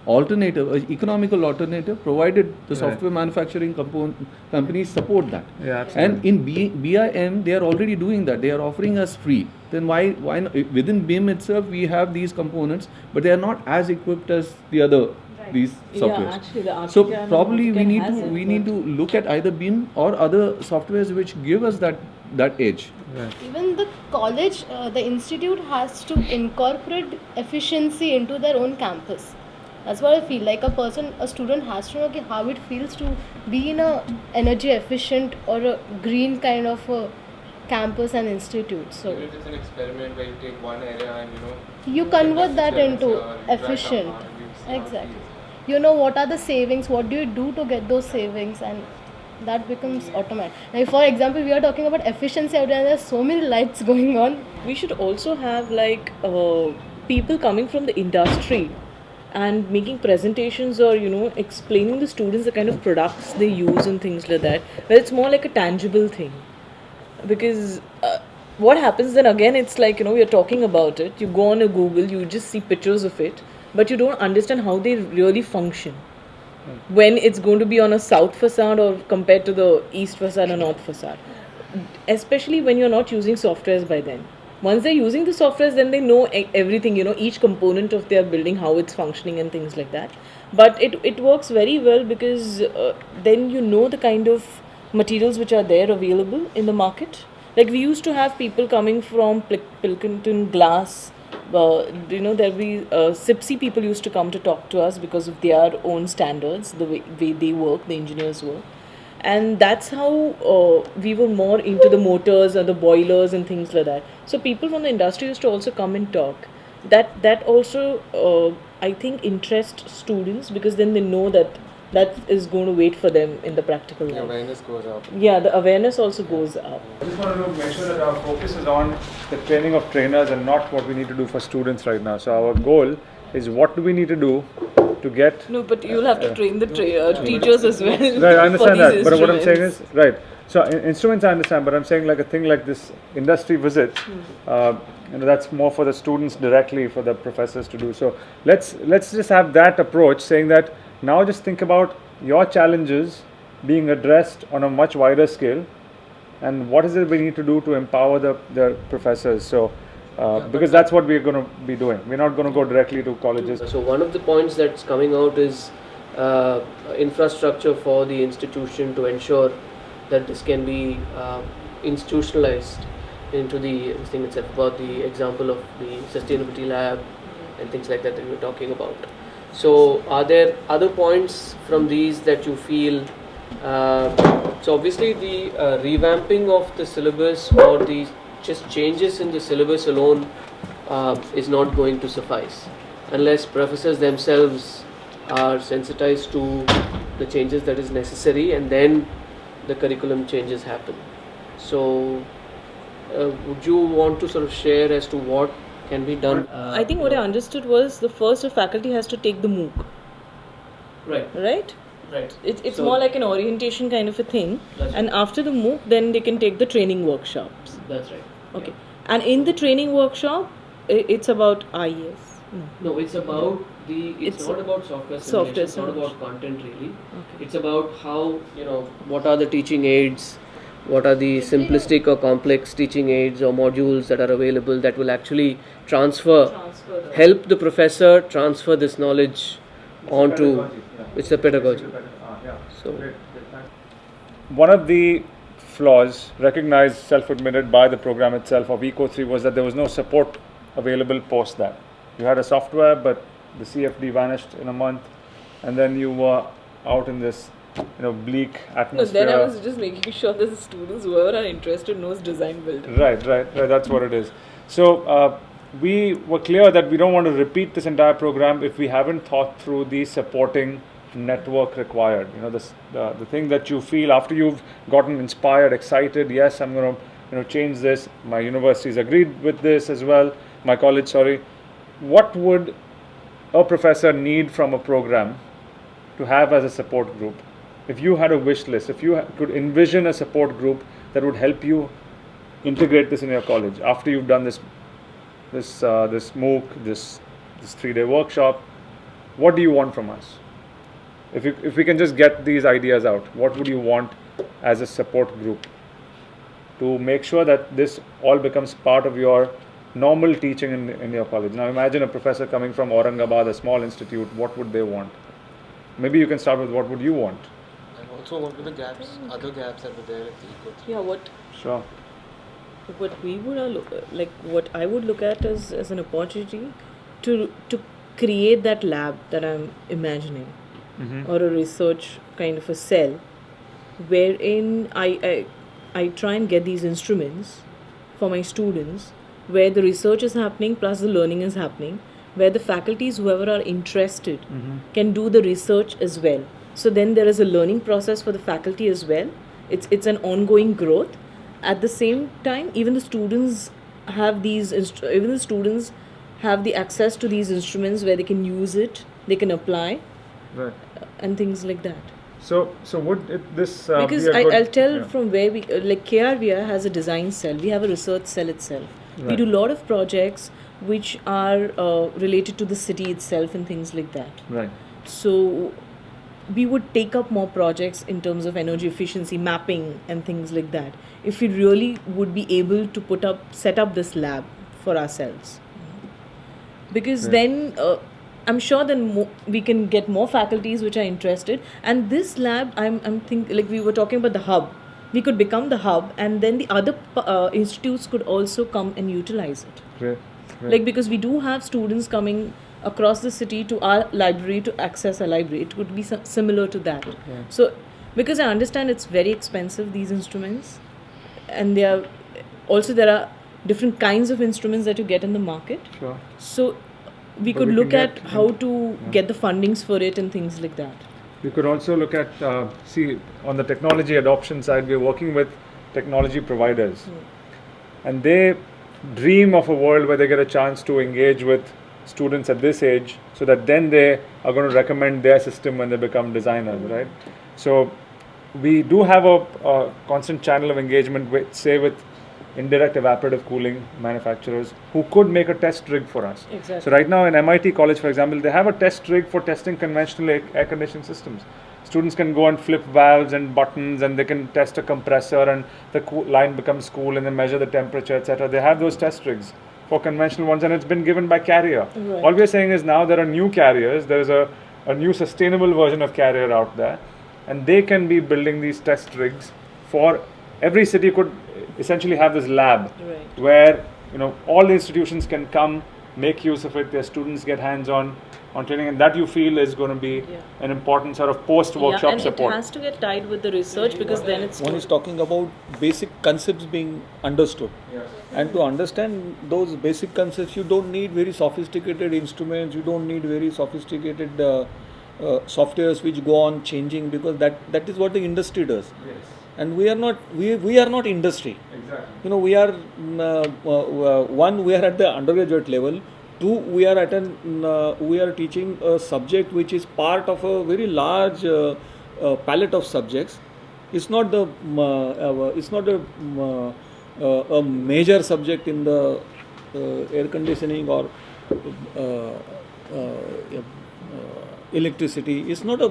economical alternative, provided the software manufacturing companies support that. Yeah, absolutely. And in BIM, they are already doing that. They are offering us free. Then why not? Within BIM itself, we have these components, but they are not as equipped as the other these softwares. Yeah, actually, the So Archicad probably we and need to look at either BIM or other softwares which give us that edge. Right. Even the college, the institute has to incorporate efficiency into their own campus. That's what I feel like. A student has to know how it feels to be in a energy efficient or a green kind of a campus and institute. So even if it's an experiment where you take one area and you convert that into efficient. Exactly. What are the savings? What do you do to get those savings? And that becomes automatic. Now, for example, we are talking about efficiency out there, and there's so many lights going on. We should also have people coming from the industry and making presentations or explaining the students the kind of products they use and things like that, where it's more like a tangible thing. Because what happens then again, it's like we are talking about it, you go on a Google, you just see pictures of it, but you don't understand how they really function. When it's going to be on a south facade or compared to the east facade or north facade. Especially when you're not using softwares by then. Once they're using the softwares, then they know everything, each component of their building, how it's functioning and things like that. But it works very well because then you know the kind of materials which are there available in the market. Like we used to have people coming from Pilkington Glass. There'll be SIPSI people used to come to talk to us because of their own standards, the way they work, the engineers work. And that's how we were more into the motors and the boilers and things like that. So people from the industry used to also come and talk. That also I think interests students because then they know that is going to wait for them in the practical life. The awareness goes up. Yeah, the awareness also goes up. I just want to make sure that our focus is on the training of trainers and not what we need to do for students right now. So our goal is what do we need to do to get... No, but you'll have to train the teachers as well. Right, I understand that. But what I'm saying instruments. is, right. So instruments I understand, but I'm saying like a thing like this industry visit, that's more for the students directly, for the professors to do. So let's just have that approach, saying that now just think about your challenges being addressed on a much wider scale, and what is it we need to do to empower the professors. So because that's what we're going to be doing. We're not going to go directly to colleges. So one of the points that's coming out is infrastructure for the institution to ensure that this can be institutionalized into the thing itself, about the example of the sustainability lab and things like that we were talking about. So are there other points from these that you feel, so obviously the revamping of the syllabus or the just changes in the syllabus alone is not going to suffice unless professors themselves are sensitized to the changes that is necessary, and then the curriculum changes happen. So would you want to sort of share as to what can be done? I think what I understood was the first the faculty has to take the MOOC. Right. Right? Right. It's So- more like an orientation kind of a thing. That's And after the MOOC, then they can take the training workshops. That's right. Okay. And in the training workshop, it's about IES. No, it's about it's not about software simulation, it's not about content really. Okay. It's about how, what are the teaching aids, what are the simplistic or complex teaching aids or modules that are available that will actually help the professor transfer this knowledge onto, it's the pedagogy. So, One of the flaws recognized, self-admitted by the program itself of Eco3 was that there was no support available post that. You had a software, but the CFD vanished in a month, and then you were out in this, bleak No, atmosphere. then I was just making sure that the students, whoever are interested, knows design building. Right, that's what it is. So we were clear that we don't want to repeat this entire program if we haven't thought through the supporting network required. The thing that you feel after you've gotten inspired, excited, yes, I'm going to change this. My university's agreed with this as well. My college, sorry. What would a professor need from a program to have as a support group? If you had a wish list, if you could envision a support group that would help you integrate this in your college after you've done this MOOC, this 3-day workshop, what do you want from us? If we can just get these ideas out, what would you want as a support group to make sure that this all becomes part of your normal teaching in your college? Now imagine a professor coming from Aurangabad, a small institute, what would they want? Maybe you can start with what would you want? And also what were the gaps, other gaps that were there at the Eco3? Yeah, Sure. what we would what I would look at as an opportunity to create that lab that I'm imagining, or a research kind of a cell, wherein I try and get these instruments for my students, where the research is happening plus the learning is happening, where the faculties, whoever are interested, can do the research as well. So then there is a learning process for the faculty as well. It's an ongoing growth. At the same time, even the students have the access to these instruments where they can use it, they can apply, Right. and things like that. So would this Because be a good, I'll tell yeah. from where we KRVR has a design cell. We have a research cell itself. We Right. do a lot of projects which are related to the city itself and things like that. Right. So we would take up more projects in terms of energy efficiency, mapping and things like that, if we really would be able to set up this lab for ourselves. Because then I'm sure then we can get more faculties which are interested. And this lab, I'm thinking, like we were talking about the hub, we could become the hub, and then the other institutes could also come and utilize it. Great. Like, because we do have students coming across the city to our library to access a library. It would be similar to that. Yeah. So, because I understand it's very expensive, these instruments, and there are different kinds of instruments that you get in the market. Sure. So, we But could we look can at get how to get the fundings for it and things like that. We could also look at, on the technology adoption side, we're working with technology providers. And they dream of a world where they get a chance to engage with students at this age, so that then they are going to recommend their system when they become designers, right? So we do have a constant channel of engagement with, say, with indirect evaporative cooling manufacturers who could make a test rig for us. Exactly. So right now in MIT College, for example, they have a test rig for testing conventional air conditioning systems. Students can go and flip valves and buttons, and they can test a compressor, and the line becomes cool, and then measure the temperature, etc. They have those test rigs for conventional ones, and it's been given by Carrier. Right. All we're saying is now there are new carriers. There is a new sustainable version of Carrier out there, and they can be building these test rigs for every city. Could essentially have this lab where all the institutions can come, make use of it. Their students get hands-on training, and that you feel is going to be an important sort of post-workshop and support. it has to get tied with the research, because then it's one is talking about basic concepts being understood. And to understand those basic concepts, you don't need very sophisticated instruments, you don't need very sophisticated softwares which go on changing, because that is what the industry does. And we are not industry. Exactly. We are one, we are at the undergraduate level. Two, we are teaching a subject which is part of a very large palette of subjects. It's not a major subject in the air conditioning or electricity. It's not the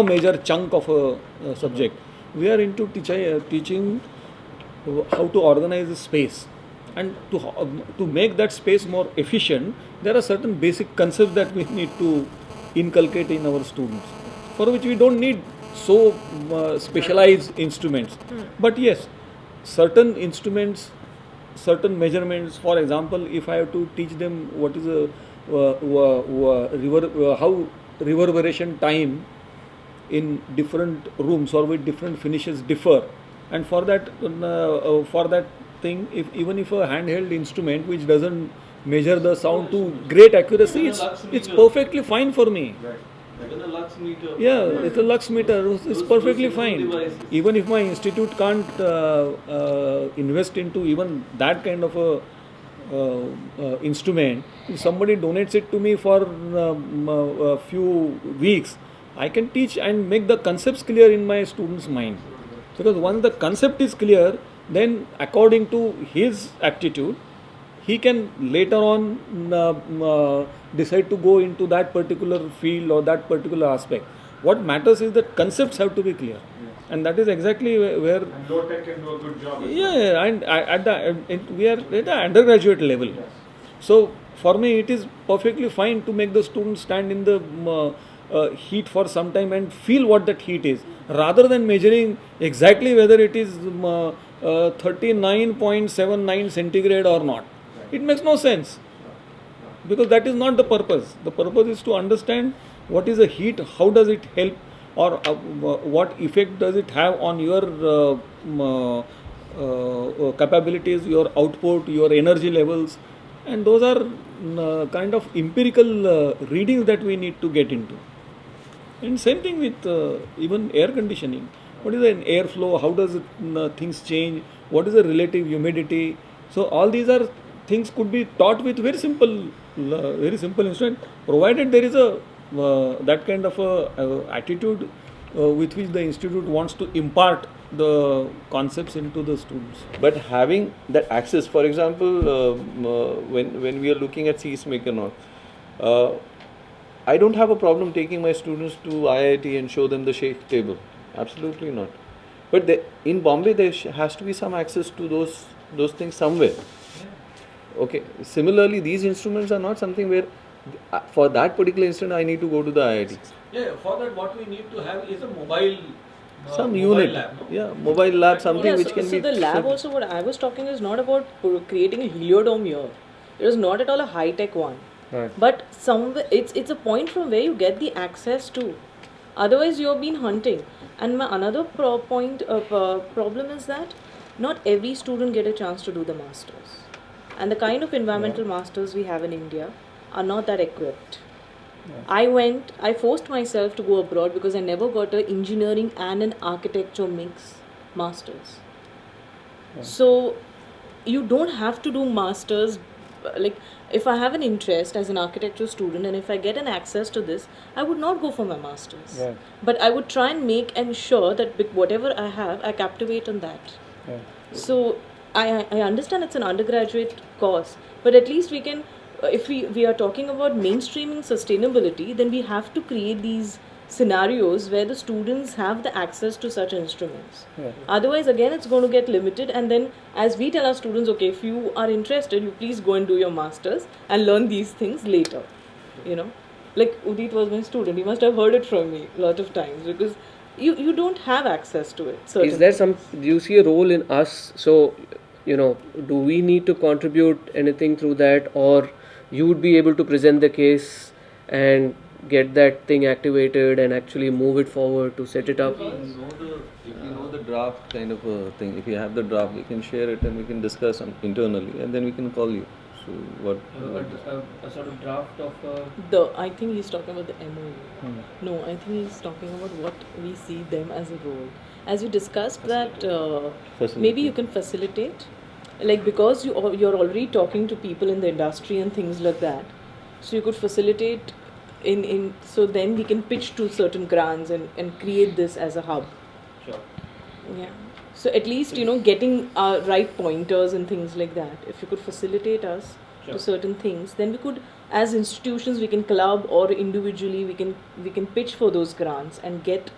major chunk of a subject. We are into teaching how to organize the space, and to make that space more efficient. There are certain basic concepts that we need to inculcate in our students, for which we don't need so specialized instruments. But yes, certain instruments, certain measurements. For example, if I have to teach them what is how reverberation time in different rooms or with different finishes differ, and for that thing, even if a handheld instrument which doesn't measure the sound to great accuracy, it's perfectly fine for me. Even a lux meter. Yeah, it's a lux meter. It's perfectly fine. Even if my institute can't invest into even that kind of a instrument, if somebody donates it to me for a few weeks, I can teach and make the concepts clear in my student's mind. Because once the concept is clear, then according to his aptitude, he can later on decide to go into that particular field or that particular aspect. What matters is that concepts have to be clear. And that is exactly where... And low tech can do a good job. Yeah, and we are at the undergraduate level. So for me, it is perfectly fine to make the students stand in the heat for some time and feel what that heat is, rather than measuring exactly whether it is 39.79 centigrade or not. It makes no sense, because that is not the purpose. The purpose is to understand what is the heat, how does it help, or what effect does it have on your capabilities, your output, your energy levels. And those are kind of empirical readings that we need to get into. And same thing with even air conditioning. What is an airflow? How does things change? What is the relative humidity? So all these are things could be taught with very simple instrument, provided there is a that kind of a attitude with which the institute wants to impart the concepts into the students. But having that access, for example, when we are looking at Seasmaker now, I don't have a problem taking my students to IIT and show them the shake table. Absolutely not. But in Bombay, there has to be some access to those things somewhere. Okay. Similarly, these instruments are not something where, for that particular instrument, I need to go to the IIT. Yeah, for that what we need to have is a mobile Some mobile unit, lab, no? yeah, mobile lab, something Yeah, which so, can so be. the lab also, what I was talking is not about creating a heliodome here. It is not at all a high-tech one. Right. But somewhere it's a point from where you get the access to. Otherwise, you've been hunting. And my another problem is that not every student get a chance to do the masters. And the kind of environmental masters we have in India are not that equipped. I forced myself to go abroad because I never got an engineering and an architecture mix masters. So you don't have to do masters. Like, if I have an interest as an architecture student and if I get an access to this, I would not go for my masters. Right. But I would try and make ensure that with whatever I have, I captivate on that. Yeah. So I understand it's an undergraduate course, but at least we can, if we are talking about mainstreaming sustainability, then we have to create these scenarios where the students have the access to such instruments. Yeah. Otherwise, again, it's going to get limited. And then, as we tell our students, okay, if you are interested, you please go and do your masters and learn these things later. You know, like Udit was my student. He must have heard it from me a lot of times because you don't have access to it. Is there do you see a role in us? So, do we need to contribute anything through that, or you would be able to present the case and get that thing activated and actually move it forward to set it up? If you know the draft kind of a thing, if you have the draft, we can share it and we can discuss internally, and then we can call you. So what? A sort of draft of. I think he's talking about the MOU. No, I think he's talking about what we see them as a role. As we discussed that maybe you can facilitate, like because you're already talking to people in the industry and things like that, so you could facilitate so then we can pitch to certain grants and create this as a hub. Sure. Yeah. So at least, getting our right pointers and things like that. If you could facilitate us to certain things, then we could, as institutions, we can club or individually we can pitch for those grants and get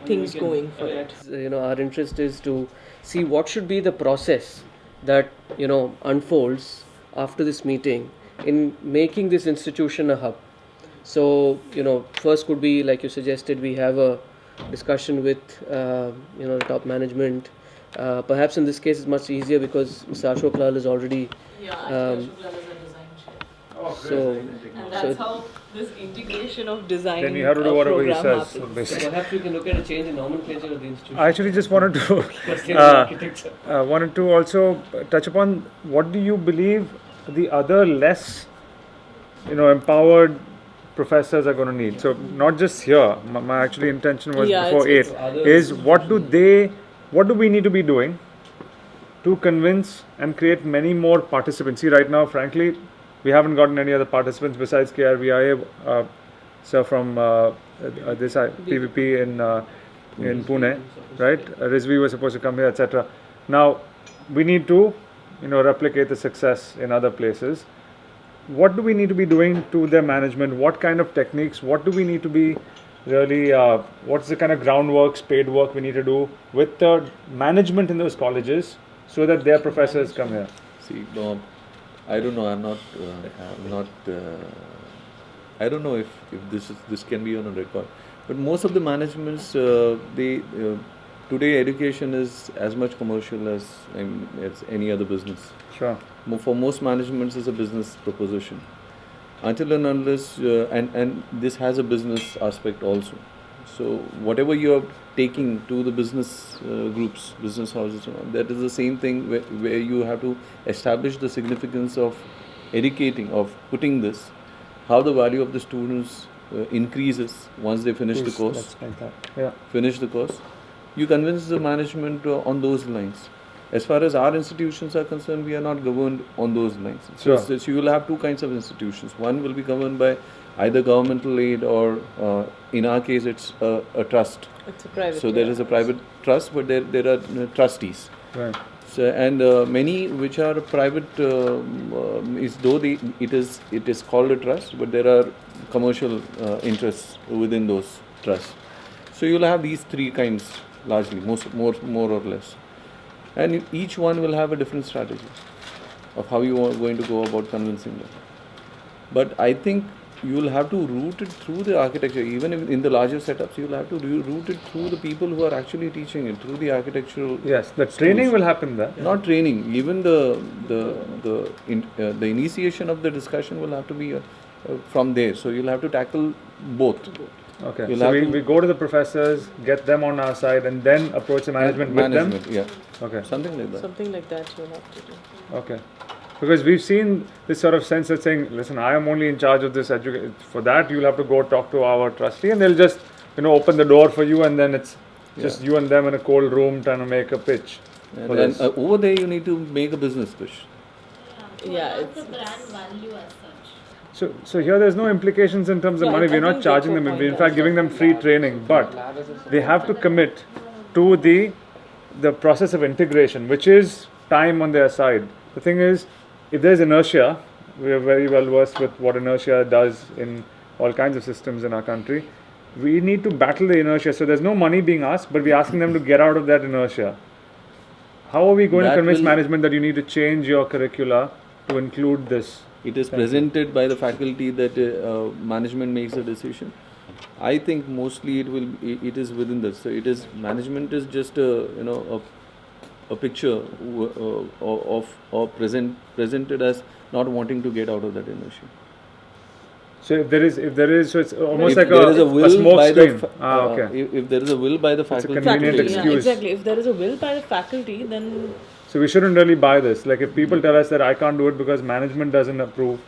things going for it. Our interest is to see what should be the process that unfolds after this meeting in making this institution a hub. So first could be, like you suggested, we have a discussion with the top management. Perhaps in this case it's much easier because Mr. Ashok Lal is already Ashok Lal is a design chair. so And that's how this integration of design Then you have to do whatever he program says. happens. Basically. Perhaps we can look at a change in nomenclature of the institution. I actually just wanted to Architecture. wanted to also touch upon what do you believe the other less empowered professors are going to need. So not just here. My actually intention was before it's 8 is what do we need to be doing to convince and create many more participants. See, right now, frankly, we haven't gotten any other participants besides KRVIA, sir, from this PVP in Pune, right? Rizvi was supposed to come here, etc. Now, we need to, replicate the success in other places. What do we need to be doing to their management? What kind of techniques? What do we need to be really? What's the kind of groundwork, paid work we need to do with the management in those colleges so that their professors come here? See, I don't know. I'm not. I don't know if this can be on a record. But most of the managements, today education is as much commercial as any other business. Sure. For most managements, it's a business proposition. Until and unless, and this has a business aspect also. So whatever you are taking to the business groups, business houses, that is the same thing where you have to establish the significance of educating, of putting this, how the value of the students increases once they finish the course. Let's make that. Yeah. Finish the course. You convince the management on those lines. As far as our institutions are concerned, we are not governed on those lines. Sure. So you will have two kinds of institutions. One will be governed by either governmental aid or in our case it's a trust. It's a private. So there is a private trust, but there are trustees. Right. So, and many which are private, is though it is called a trust, but there are commercial interests within those trusts. So you'll have these three kinds largely, more or less, and each one will have a different strategy of how you are going to go about convincing them. But I think you will have to route it through the architecture. Even in the larger setups, you will have to route it through the people who are actually teaching it, through the architectural. Yes, the training will happen there. Not training, even the initiation of the discussion will have to be from there. So you'll have to tackle both. Okay, You'll so we go to the professors, get them on our side, and then approach the management with them? Yeah. Okay. Something like that. Something like that you'll have to do. Okay. Because we've seen this sort of sense of saying, listen, I am only in charge of this education. For that, you'll have to go talk to our trustee, and they'll just, open the door for you, and then it's just you and them in a cold room trying to make a pitch. And over there, you need to make a business pitch. Yeah, What's the brand value as such? So here there's no implications in terms of Yeah, money. I We're not think charging that's them. your We're in point fact giving them free training, but they have to commit to the process of integration, which is time on their side. The thing is, if there's inertia, we are very well versed with what inertia does in all kinds of systems in our country. We need to battle the inertia. So there's no money being asked, but we're asking them to get out of that inertia. How are we going to convince management that you need to change your curricula to include this? It is presented by the faculty that management makes a decision. I think mostly it is within this. So it is management is just a picture of presented as not wanting to get out of that inertia. So if there is, so it's almost like there is a will smoke by screen. okay. If there is a will by the faculty, it's a convenient excuse. Yeah, exactly. If there is a will by the faculty, then. So we shouldn't really buy this. Like if people tell us that I can't do it because management doesn't approve,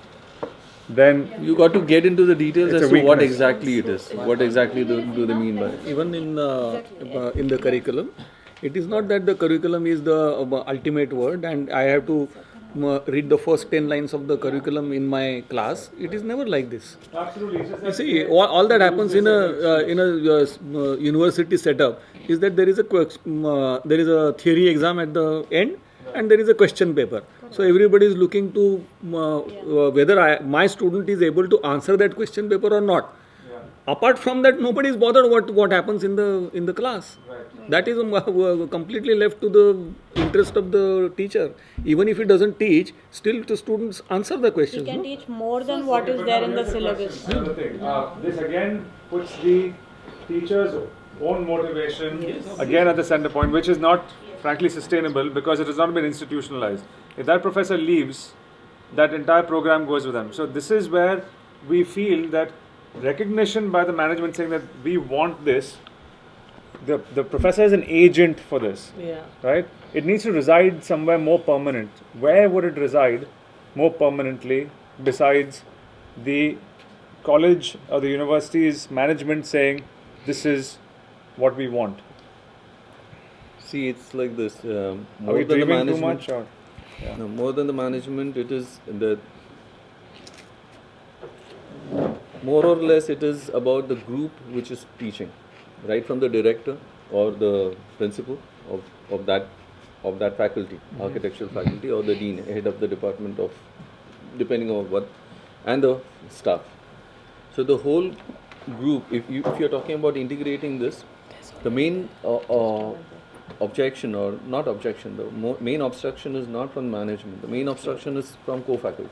then you got to get into the details it's as a to what weakness. Exactly it is. What exactly do they mean by it? Even in the curriculum, it is not that the curriculum is the ultimate word and I have to read the first 10 lines of the curriculum in my class. It is never like this. Absolutely. You see, all that happens in a university setup is that there is a theory exam at the end and there is a question paper. So everybody is looking to whether my student is able to answer that question paper or not. Apart from that, nobody is bothered what happens in the class. Right. That is completely left to the interest of the teacher. Even if he doesn't teach, still the students answer the questions. You can teach more than what is there in the syllabus. Another thing. This again puts the teacher's own motivation again at the center point, which is not frankly sustainable because it has not been institutionalized. If that professor leaves, that entire program goes with them. So this is where we feel that recognition by the management saying that we want this, the professor is an agent for this, right? It needs to reside somewhere more permanent. Where would it reside more permanently besides the college or the university's management saying this is what we want? See, it's like this. Are we dreaming too much? Or? Yeah. No, more than the management, it is more or less it is about the group which is teaching, right from the director or the principal of that faculty, architectural faculty, or the dean, head of the department of, depending on what, and the staff. So the whole group, if you're talking about integrating this, the main objection or not objection, the main obstruction is not from management. The main obstruction is from co-faculty.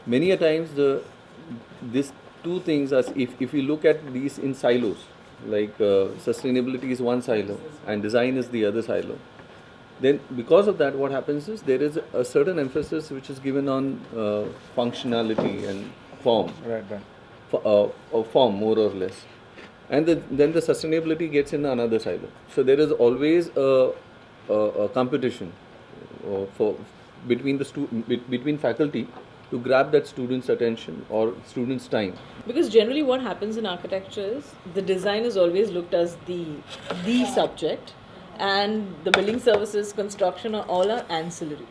Many a times these two things, as if you look at these in silos, like sustainability is one silo and design is the other silo, then because of that what happens is there is a certain emphasis which is given on functionality and form, form more or less, and then the sustainability gets in another silo. So there is always a competition between faculty to grab that student's attention or student's time. Because generally what happens in architecture is the design is always looked as the subject, and the building services, construction are all ancillary.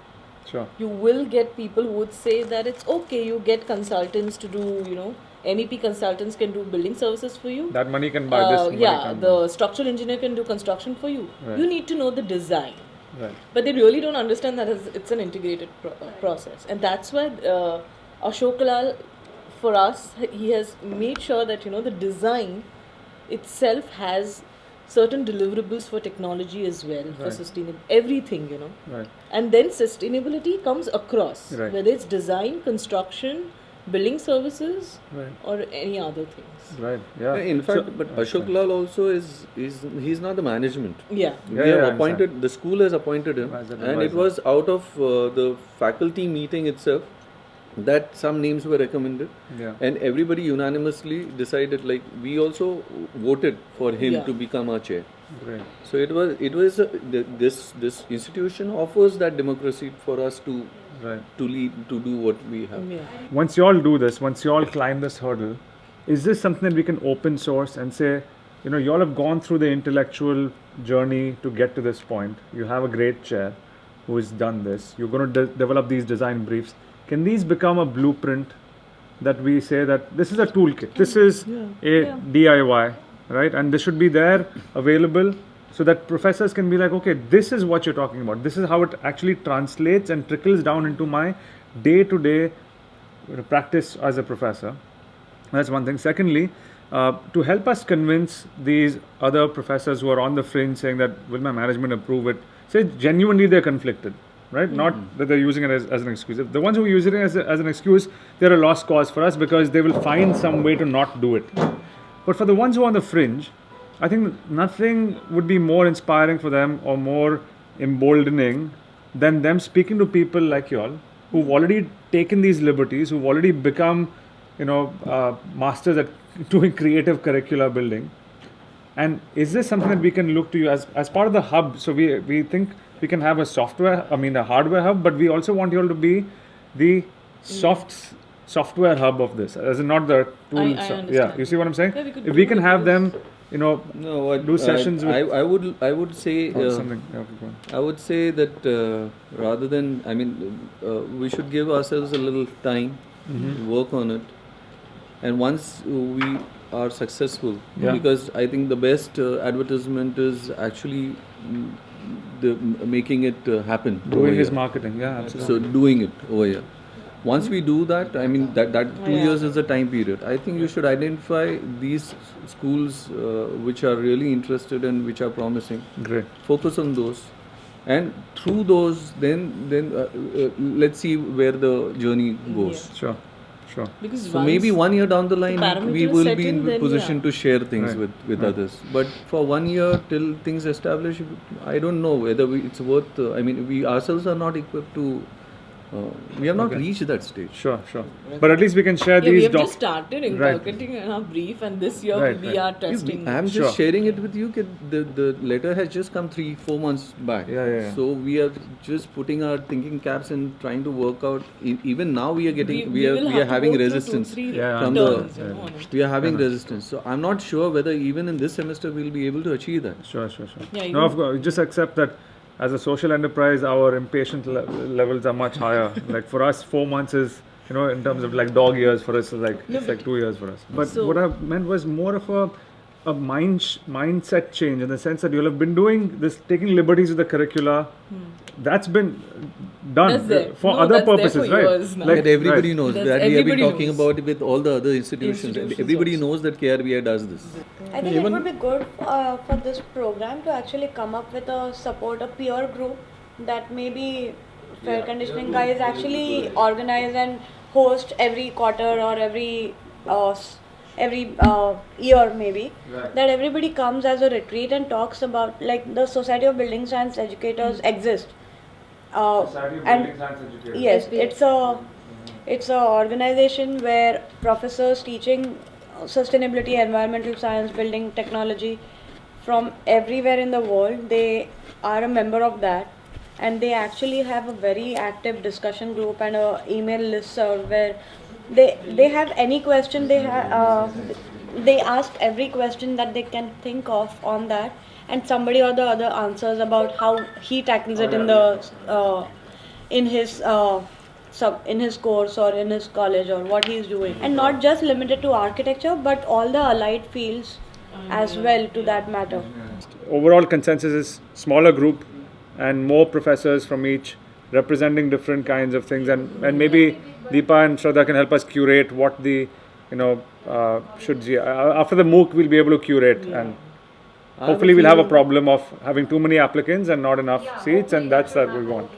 Sure. You will get people who would say that it's okay, you get consultants to do, MEP consultants can do building services for you. That money can buy this. Money Yeah, can the buy. structural engineer can do construction for you. Right. You need to know the design. Right. But they really don't understand that it's an integrated process. And that's why Ashok Lal, for us, he has made sure that, the design itself has certain deliverables for technology as well, for sustainable, everything, Right. And then sustainability comes across, Right. whether it's design, construction, building services, Right. or any other things. Right. Yeah. In fact, So- but Ashok Lal also he's not the management. Yeah. We Yeah, have yeah, appointed, the school has appointed him, As an and it advisor. was out of the faculty meeting itself that some names were recommended, Yeah. and everybody unanimously decided, like, we also voted for him Yeah. to become our chair. Great. So it was this institution offers that democracy for us to Right. lead, to do what we have. Yeah. Once you all do this, once you all climb this hurdle, is this something that we can open source and say, you all have gone through the intellectual journey to get to this point. You have a great chair who has done this. You're going to develop these design briefs. Can these become a blueprint that we say that this is a toolkit, this is a DIY, right? And this should be there available so that professors can be like, okay, this is what you're talking about. This is how it actually translates and trickles down into my day-to-day practice as a professor. That's one thing. Secondly, to help us convince these other professors who are on the fringe saying that will my management approve it, say genuinely they're conflicted, right? Not that they're using it as an excuse. If the ones who are using it as an excuse, they're a lost cause for us because they will find some way to not do it. But for the ones who are on the fringe, I think nothing would be more inspiring for them or more emboldening than them speaking to people like y'all who've already taken these liberties, who've already become, masters at doing creative curricula building. And is this something that we can look to you as part of the hub? So we think we can have a hardware hub, but we also want you all to be the software hub of this, as in not the tool. I understand. Yeah, you see what I'm saying? Yeah, we could if do we can it have because- them, No, do sessions with. I would say something. Yeah, okay, go on. I would say that rather than, we should give ourselves a little time to work on it, and once we are successful, because I think the best advertisement is actually making it happen. Doing is marketing, yeah, absolutely. So doing it over here. Once we do that, that 2 years is the time period. I think you should identify these schools which are really interested and which are promising. Great. Focus on those, and through those, then let's see where the journey goes. Sure. Because So maybe 1 year down the line, we parameters will set be in in, then position to share things Right. with others. But for 1 year till things establish, I don't know whether it's worth. We ourselves are not equipped to. We have not reached that stage. Sure. But at least we can share Yeah, we these have just started Right. inculcating in our brief, and this year Right, we right. are testing. I'm just Sure. sharing it with you. The letter has just come 3-4 months back. Yeah. So we are just putting our thinking caps and trying to work out. Even now we are getting we will are have to having go through resistance 2-3 Yeah, from turns, the. on it. We are having resistance. So I'm not sure whether even in this semester we'll be able to achieve that. Sure. Yeah, No, of course, just accept that as a social enterprise, our impatient levels are much higher. Like for us, 4 months is, in terms of like dog years, for us it's like 2 years for us. But So- what I meant was more of a mindset change in the sense that you'll have been doing this, taking liberties with the curricula. That's been done That's there. for No, other that's there purposes, for right? years now. That everybody right. knows That's that we have been everybody talking knows. about it with all the other institutions. Institutions Everybody also. knows that KRBI does this. I think it would be good for this program to actually come up with a peer group that maybe fair conditioning guys actually organize and host every quarter or every year maybe. That everybody comes as a retreat and talks about, like, the Society of Building Science Educators exist. Yes, it's a organization where professors teaching sustainability, environmental science, building technology from everywhere in the world, they are a member of that, and they actually have a very active discussion group and a email listserv where they have any question they ask every question that they can think of on that, and somebody or the other answers about how he tackles it in his in his course or in his college or what he's doing, and not just limited to architecture but all the allied fields as well to that matter. Overall consensus is smaller group and more professors from each representing different kinds of things, and maybe Deepa and Shraddha can help us curate what the should be. After the MOOC we'll be able to curate, and hopefully we'll have a problem of having too many applicants and not enough seats, and that's that we want.